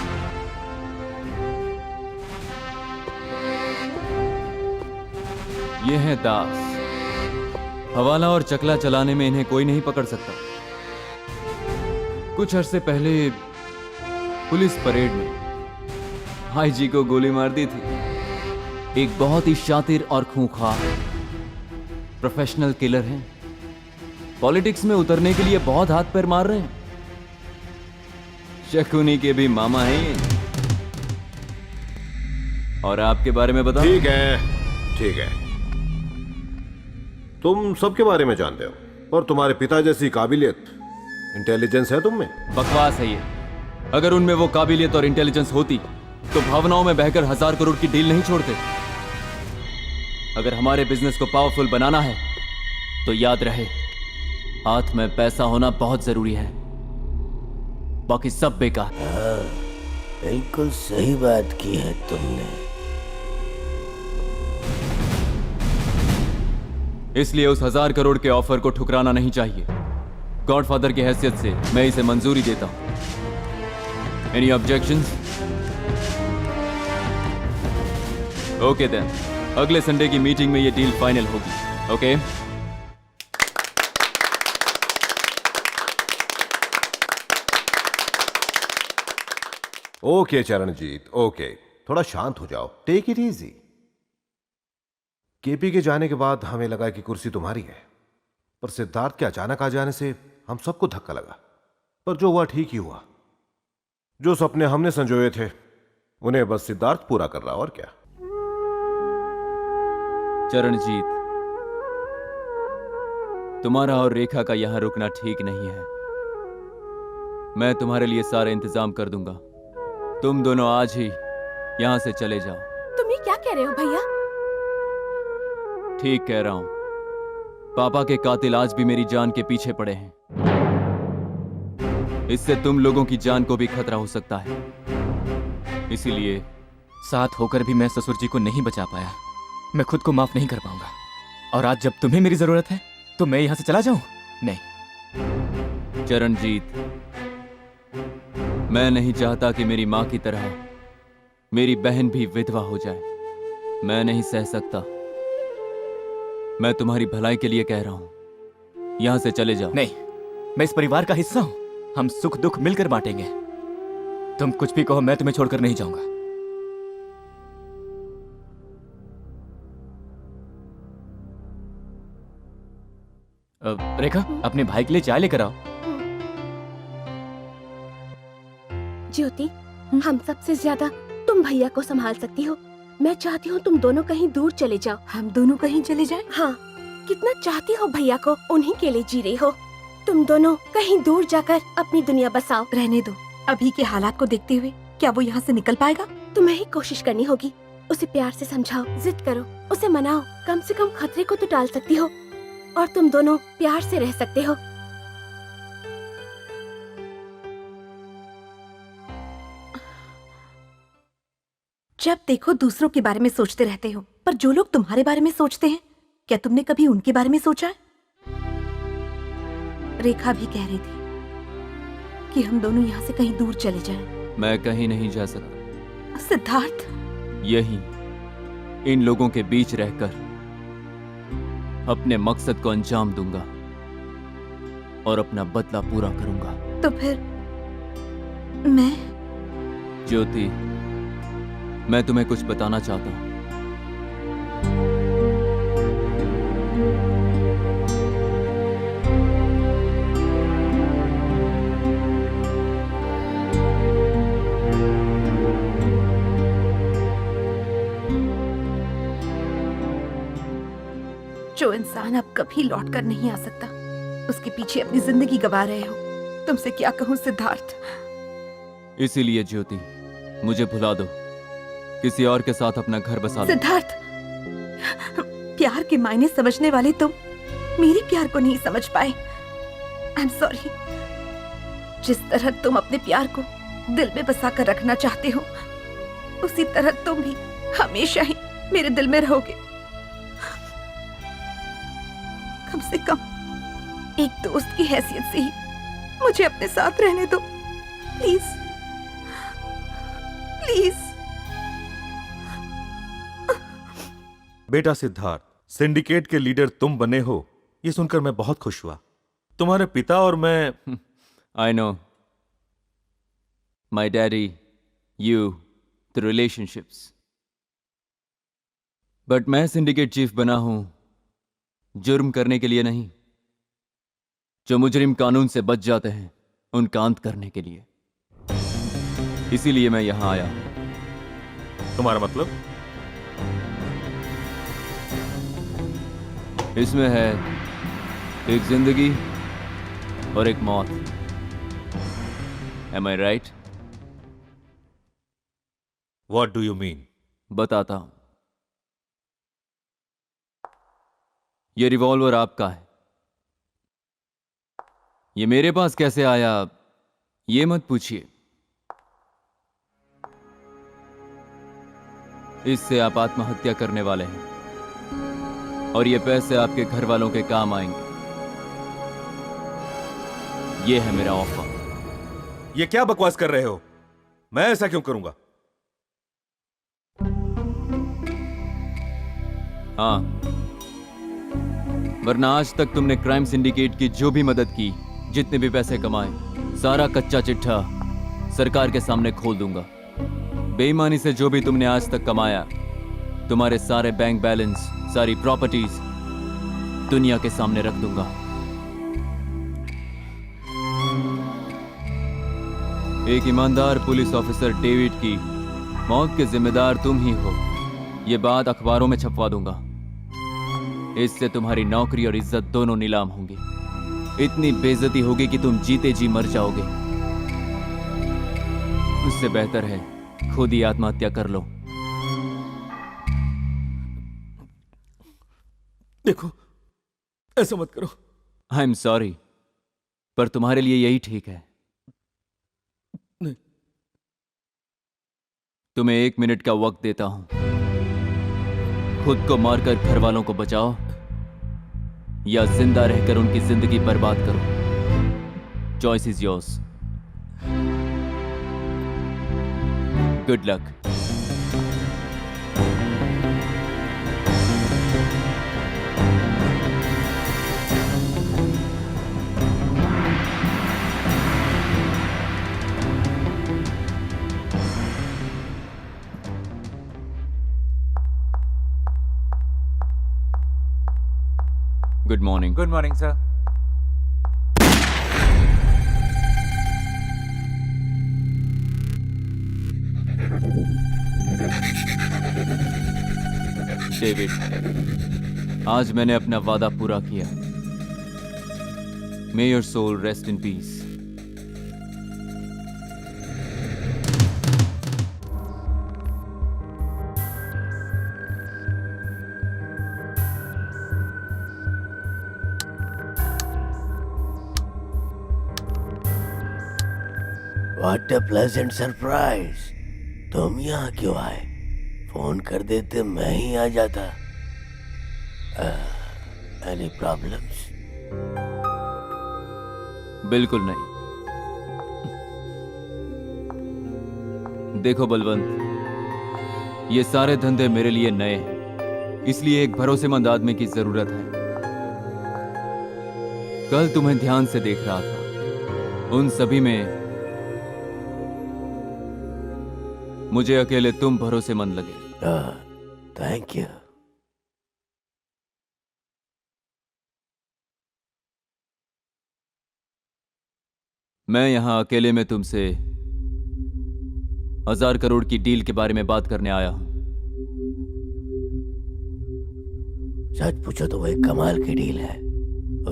ये है दास। हवाला और चकला चलाने में इन्हें कोई नहीं पकड़ सकता। कुछ अरसे पहले पुलिस परेड में भाई जी को गोली मार दी थी। एक बहुत ही शातिर और खूंखार प्रोफेशनल किलर हैं। पॉलिटिक्स में उतरने के लिए बहुत हाथ पैर मार रहे हैं। शकुनी के भी मामा हैं ये। और आपके बारे में बताओ। ठीक है, ठीक है। तुम सबके बारे में जानते हो और तुम्हारे पिता जैसी काबिलियत, इंटेलिजेंस है तुम में। बकवास है ये। अगर उनमें वो काबिलियत और इंटेलिजेंस होती तो भावनाओं में बहकर 1000 करोड़ की डील नहीं छोड़ते। अगर हमारे बिजनेस को पावरफुल बनाना है तो याद रहे, हाथ में पैसा होना बहुत जरूरी है, बाकी सब बेकार। हाँ, बिल्कुल सही बात की है तुमने। इसलिए उस 1000 करोड़ के ऑफर को ठुकराना नहीं चाहिए। गॉडफादर की हैसियत से मैं इसे मंजूरी देता हूं। Any objections? ओके देन, अगले संडे की मीटिंग में ये डील फाइनल होगी। ओके? Okay Charanjit, okay. थोड़ा शांत हो जाओ, टेक इट इजी। केपी के जाने के बाद हमें लगा कि कुर्सी तुम्हारी है, पर सिद्धार्थ के अचानक आ जाने से हम सबको धक्का लगा। पर जो हुआ ठीक ही हुआ। जो सपने हमने संजोए थे उन्हें बस सिद्धार्थ पूरा कर रहा, और क्या। चरणजीत, तुम्हारा और रेखा का यहां रुकना ठीक नहीं है। मैं तुम्हारे लिए सारा इंतजाम कर दूंगा। तुम दोनों आज ही यहां से चले जाओ। तुम ये क्या कह रहे हो भैया? ठीक कह रहा हूं। पापा के कातिल आज भी मेरी जान के पीछे पड़े हैं। इससे तुम लोगों की जान को भी खतरा हो सकता है। इसीलिए साथ होकर भी मैं ससुर जी को नहीं बचा पाया। मैं खुद को माफ नहीं कर पाऊंगा। और आज जब तुम्हें मेरी जरूरत है तो मैं यहां से चला जाऊं? नहीं। चरणजीत, मैं नहीं चाहता कि मेरी मां की तरह मेरी बहन भी विधवा हो जाए। मैं नहीं सह सकता। मैं तुम्हारी भलाई के लिए कह रहा हूं, यहां से चले जाओ। नहीं, मैं इस परिवार का हिस्सा हूं। हम सुख दुख मिलकर बांटेंगे। तुम कुछ भी कहो, मैं तुम्हें छोड़कर नहीं जाऊंगा। रेखा, अपने भाई के लिए चाय लेकर आओ। ज्योति, हम सबसे ज्यादा तुम भैया को संभाल सकती हो। मैं चाहती हूँ तुम दोनों कहीं दूर चले जाओ। हम दोनों कहीं चले जाएं? हाँ, कितना चाहती हो भैया को, उन्हीं के लिए जी रही हो। तुम दोनों कहीं दूर जाकर अपनी दुनिया बसाओ। रहने दो। अभी के हालात को देखते हुए क्या वो यहाँ से निकल पाएगा? तुम्हें ही कोशिश करनी होगी। उसे प्यार से समझाओ, जिद करो, उसे मनाओ। कम से कम खतरे को तो टाल सकती हो और तुम दोनों प्यार से रह सकते हो। जब देखो दूसरों के बारे में सोचते रहते हो, पर जो लोग तुम्हारे बारे में सोचते हैं, क्या तुमने कभी उनके बारे में सोचा है? रेखा भी कह रही थी कि हम दोनों यहाँ से कहीं दूर चले जाएं। मैं कहीं नहीं जा सकता। सिद्धार्थ, यही इन लोगों के बीच रहकर अपने मकसद को अंजाम दूंगा और अपना बदला पूरा करूंगा। तो फिर मैं? ज्योति, मैं तुम्हें कुछ बताना चाहता हूं। जो इंसान अब कभी लौट कर नहीं आ सकता, उसके पीछे अपनी जिंदगी गवा रहे हो। तुमसे क्या कहूं सिद्धार्थ। इसीलिए ज्योति, मुझे भुला दो। किसी और के साथ अपना घर बसा लो। सिद्धार्थ, प्यार के मायने समझने वाले तुम मेरे प्यार को नहीं समझ पाए। आई एम सॉरी। जिस तरह तुम अपने प्यार को दिल में बसा कर रखना चाहते हो, उसी तरह तुम भी हमेशा ही मेरे दिल में रहोगे। कम से कम एक दोस्त की हैसियत से ही मुझे अपने साथ रहने दो, प्लीज प्लीज। बेटा सिद्धार्थ, सिंडिकेट के लीडर तुम बने हो, ये सुनकर मैं बहुत खुश हुआ। तुम्हारे पिता और मैं I know. My daddy, you, the relationships. But मैं सिंडिकेट चीफ बना हूं जुर्म करने के लिए नहीं। जो मुजरिम कानून से बच जाते हैं उनका अंत करने के लिए। इसीलिए मैं यहां आया हूं। तुम्हारा मतलब? इसमें है एक जिंदगी और एक मौत। Am I right? What do you mean? बताता हूं। ये रिवॉल्वर आपका है। ये मेरे पास कैसे आया ये मत पूछिए। इससे आप आत्महत्या करने वाले हैं और ये पैसे आपके घर वालों के काम आएंगे। ये है मेरा ऑफर। ये क्या बकवास कर रहे हो? मैं ऐसा क्यों करूंगा? हाँ, वरना आज तक तुमने क्राइम सिंडिकेट की जो भी मदद की, जितने भी पैसे कमाए, सारा कच्चा चिट्ठा सरकार के सामने खोल दूंगा। बेईमानी से जो भी तुमने आज तक कमाया, तुम्हारे सारे बैंक बैलेंस, सारी प्रॉपर्टीज दुनिया के सामने रख दूंगा। एक ईमानदार पुलिस ऑफिसर डेविड की मौत के जिम्मेदार तुम ही हो, ये बात अखबारों में छपवा दूंगा। इससे तुम्हारी नौकरी और इज्जत दोनों नीलाम होंगी। इतनी बेइज्जती होगी कि तुम जीते जी मर जाओगे। उससे बेहतर है खुद ही आत्महत्या कर लो। देखो, ऐसा मत करो। आई एम सॉरी, पर तुम्हारे लिए यही ठीक है। नहीं। तुम्हें 1 मिनट का वक्त देता हूं। खुद को मारकर घर वालों को बचाओ या जिंदा रहकर उनकी जिंदगी बर्बाद करो। Choice is yours. Good luck. Good morning. Good morning, sir. David, आज मैंने अपना वादा पूरा किया। May your soul rest in peace. What a pleasant surprise! तुम यहाँ क्यों आए? फोन कर देते मैं ही आ जाता। Any problems? बिल्कुल नहीं। देखो बलवंत, ये सारे धंधे मेरे लिए नए हैं, इसलिए एक भरोसेमंद आदमी की जरूरत है। कल तुम्हें ध्यान से देख रहा था। उन सभी में मुझे अकेले तुम भरोसेमंद लगे। Thank you. मैं यहां अकेले में तुमसे 1000 करोड़ की डील के बारे में बात करने आया हूं। सच पूछो तो वो एक कमाल की डील है।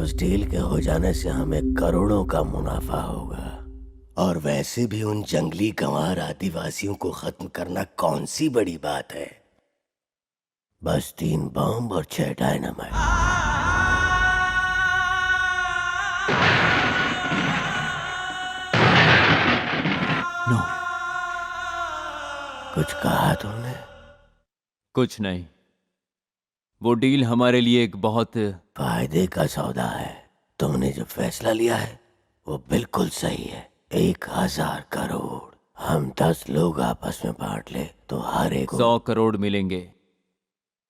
उस डील के हो जाने से हमें करोड़ों का मुनाफा होगा। और वैसे भी उन जंगली गंवार आदिवासियों को खत्म करना कौन सी बड़ी बात है। बस 3 बम और 6 डायनामाइट। नो। कुछ कहा तुमने? कुछ नहीं। वो डील हमारे लिए एक बहुत फायदे का सौदा है। तुमने जो फैसला लिया है वो बिल्कुल सही है। 1000 करोड़ हम 10 लोग आपस में बांट ले तो हर एक 100 करोड़ मिलेंगे,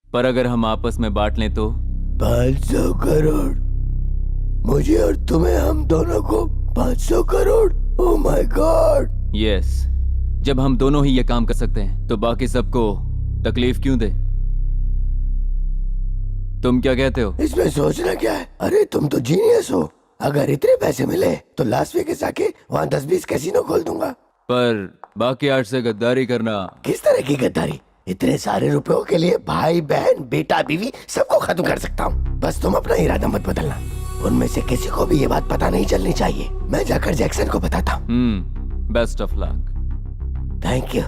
पर अगर हम आपस में बांट लें तो 500 करोड़। मुझे और तुम्हें, हम दोनों को 500 crore. Oh my God. Yes, जब हम दोनों ही ये काम कर सकते हैं तो बाकी सबको तकलीफ क्यों दे? तुम क्या कहते हो? इसमें सोचना क्या है? अरे तुम तो जीनियस हो। अगर इतने पैसे मिले तो लास वेगास आके वहाँ 10-20 कैसीनो खोल दूंगा। पर बाकी आर्ट से गद्दारी करना। किस तरह की गद्दारी? इतने सारे रुपयों के लिए भाई बहन बेटा बीवी सबको खत्म कर सकता हूँ। बस तुम अपना इरादा मत बदलना। उनमें से किसी को भी ये बात पता नहीं चलनी चाहिए। मैं जाकर जैक्सन को बताता हूँ। Best of luck. Thank you.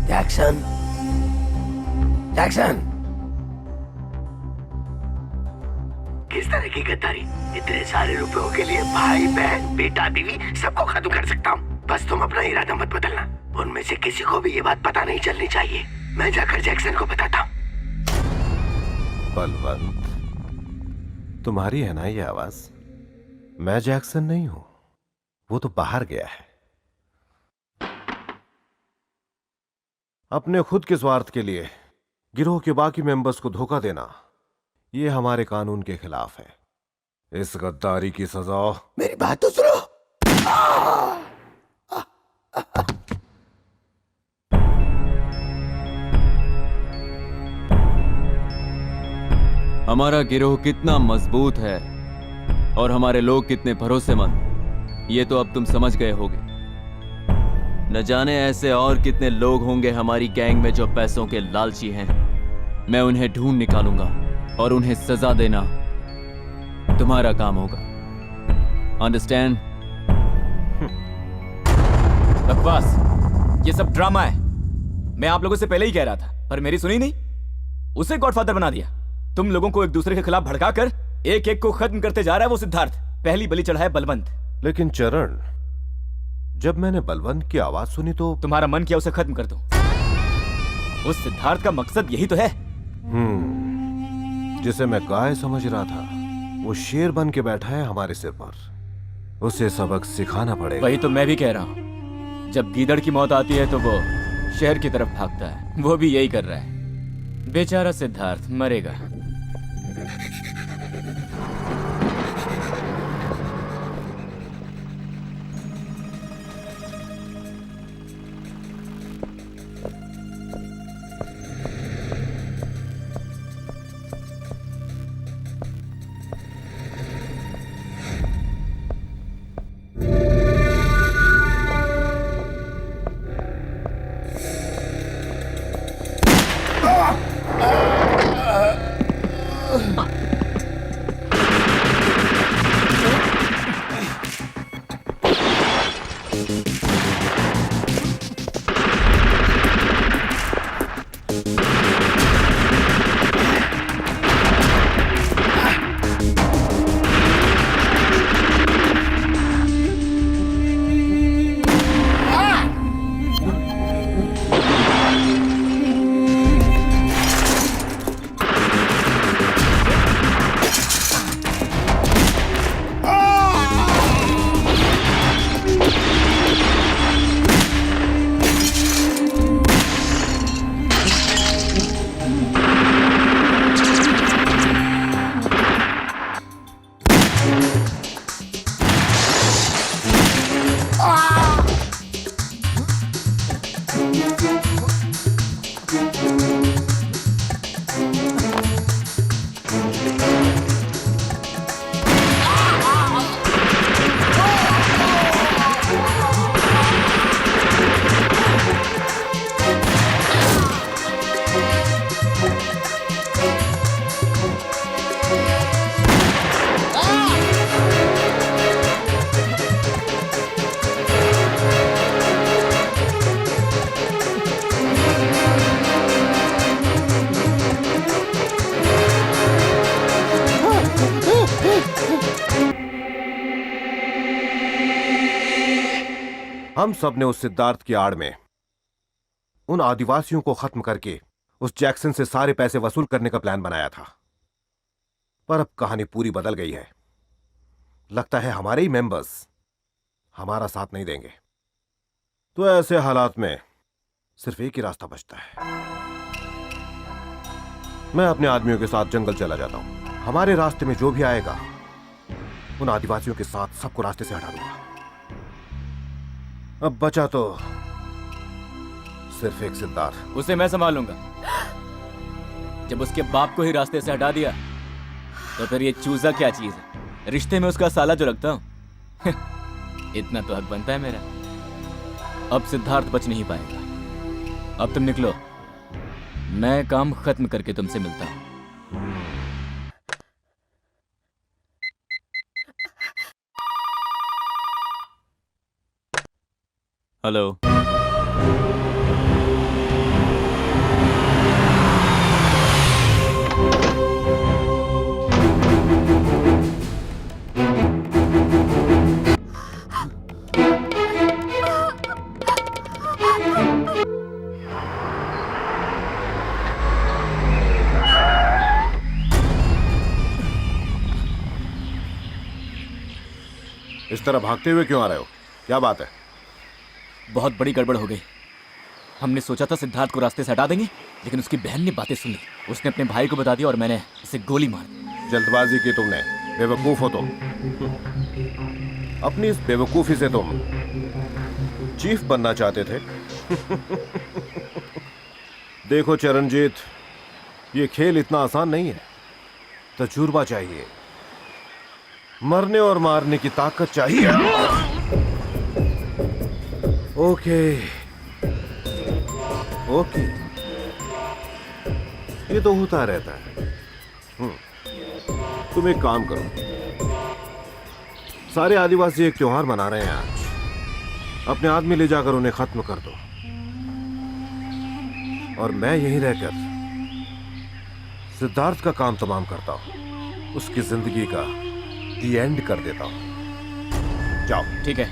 Jackson, Jackson, किस तरह की गद्दारी? इतने सारे रुपयों के लिए भाई बहन बेटा बीवी सबको खत्म कर सकता हूँ। बस तुम अपना इरादा मत बदलना। उनमें से किसी को भी ये बात पता नहीं चलनी चाहिए। मैं जाकर जैक्सन को बताता हूँ। बलवंत, तुम्हारी है ना ये आवाज? मैं जैक्सन नहीं हूं, वो तो बाहर गया है। अपने खुद के स्वार्थ के लिए गिरोह के बाकी मेंबर्स को धोखा देना, ये हमारे कानून के खिलाफ है। इस गद्दारी की सजा। मेरी बात तो सुनो। हमारा गिरोह कितना मजबूत है और हमारे लोग कितने भरोसेमंद, ये तो अब तुम समझ गए होगे। न जाने ऐसे और कितने लोग होंगे हमारी गैंग में जो पैसों के लालची हैं। मैं उन्हें ढूंढ निकालूंगा और उन्हें सजा देना तुम्हारा काम होगा। अंडरस्टैंड? बकवास, ये सब ड्रामा है। मैं आप लोगों से पहले ही कह रहा था, पर मेरी सुनी नहीं। उसे गॉडफादर बना दिया। तुम लोगों को एक दूसरे के खिलाफ भड़काकर एक एक को खत्म करते जा रहा है वो सिद्धार्थ। पहली बलि चढ़ा है बलवंत। लेकिन चरण, जब मैंने बलवंत की आवाज सुनी तो तुम्हारा मन किया उसे खत्म कर दो। उस सिद्धार्थ का मकसद यही तो है। जिसे मैं गाय समझ रहा था, वो शेर बन के बैठा है हमारे सिर पर। उसे सबक सिखाना पड़ेगा। वही तो मैं भी कह रहा हूं। जब गीदड़ की मौत आती है तो वो शहर की तरफ भागता है। वो भी यही कर रहा है। बेचारा सिद्धार्थ मरेगा। हम सब ने उस सिद्धार्थ की आड़ में उन आदिवासियों को खत्म करके उस जैक्सन से सारे पैसे वसूल करने का प्लान बनाया था। पर अब कहानी पूरी बदल गई है। लगता है हमारे ही मेंबर्स हमारा साथ नहीं देंगे। तो ऐसे हालात में सिर्फ एक ही रास्ता बचता है। मैं अपने आदमियों के साथ जंगल चला जाता हूं। हमारे रास्ते में जो भी आएगा उन आदिवासियों के साथ सबको रास्ते से हटा दूंगा। अब बचा तो सिर्फ एक सिद्धार्थ। उसे मैं संभालूंगा। जब उसके बाप को ही रास्ते से हटा दिया तो फिर ये चूजा क्या चीज है? रिश्ते में उसका साला जो रखता हूं इतना तो हक बनता है मेरा। अब सिद्धार्थ बच नहीं पाएगा। अब तुम निकलो, मैं काम खत्म करके तुमसे मिलता हूं। हेलो। इस तरह भागते हुए क्यों आ रहे हो? क्या बात है? बहुत बड़ी गड़बड़ हो गई। हमने सोचा था सिद्धार्थ को रास्ते से हटा देंगे, लेकिन उसकी बहन ने बातें सुन ली। उसने अपने भाई को बता दिया और मैंने इसे गोली मार दी। जल्दबाजी की तुमने, बेवकूफ हो तुम। अपनी इस बेवकूफी से तुम चीफ बनना चाहते थे। देखो चरणजीत, ये खेल इतना आसान नहीं है। तजुर्बा चाहिए, मरने और मारने की ताकत चाहिए। ओके ओके, ये तो होता रहता है। तुम एक काम करो, सारे आदिवासी एक त्योहार मना रहे हैं आज। अपने आदमी ले जाकर उन्हें खत्म कर दो और मैं यहीं रहकर सिद्धार्थ का काम तमाम करता हूं। उसकी जिंदगी का दी एंड कर देता हूं। जाओ। ठीक है।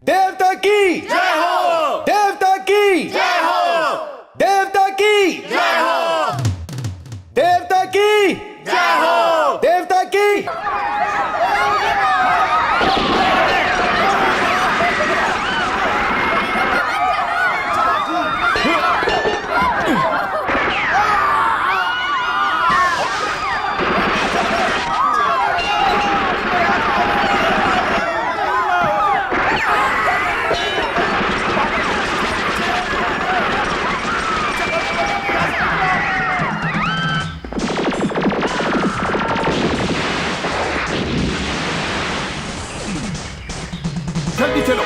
देवता की जय हो, देवता की जय हो, देवता की जय हो, देवता की जय हो, देवता की। जल्दी चलो।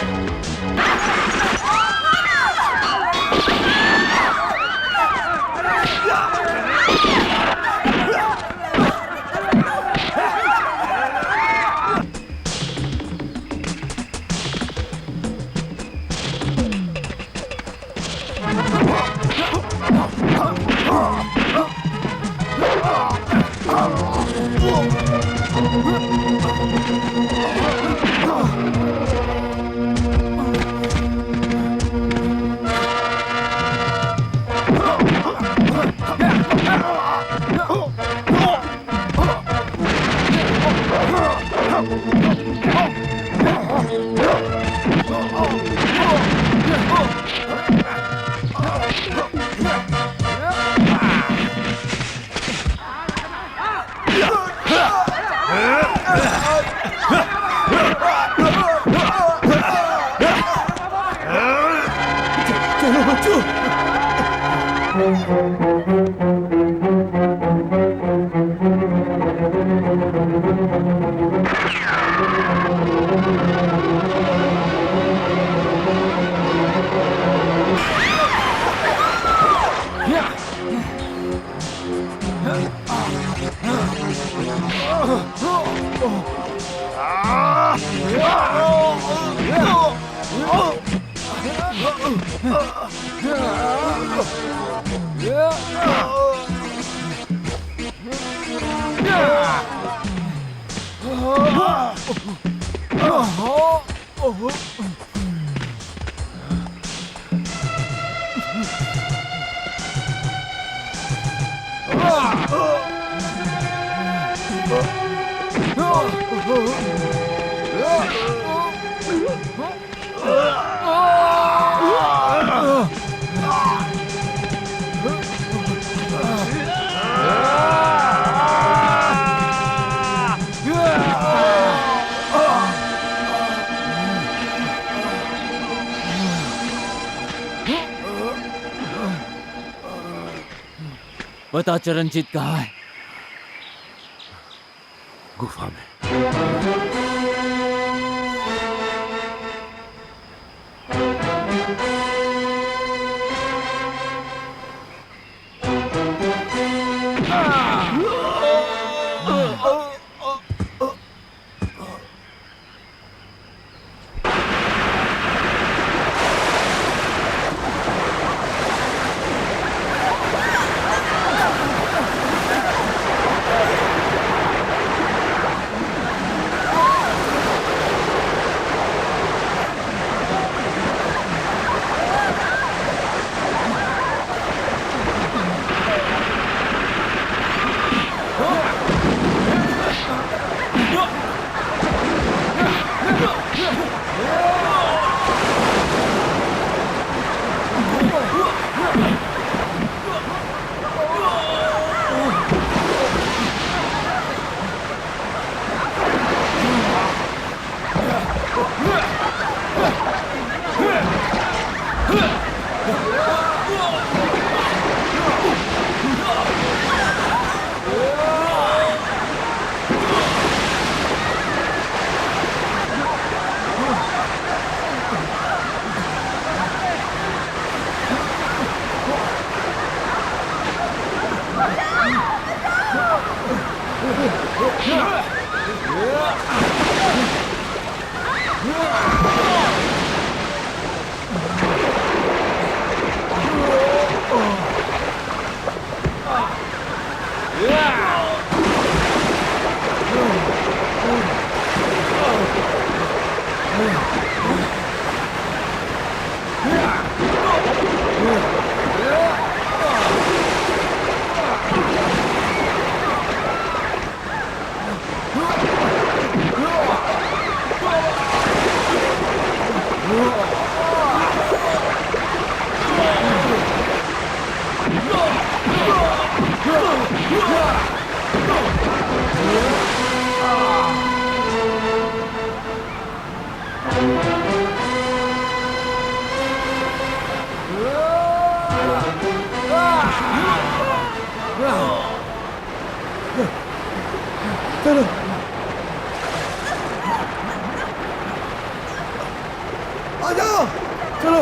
चलो बच्चों। बता चरणजीत कहाँ है? गुफा में। चलो आ जाओ, चलो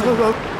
चलो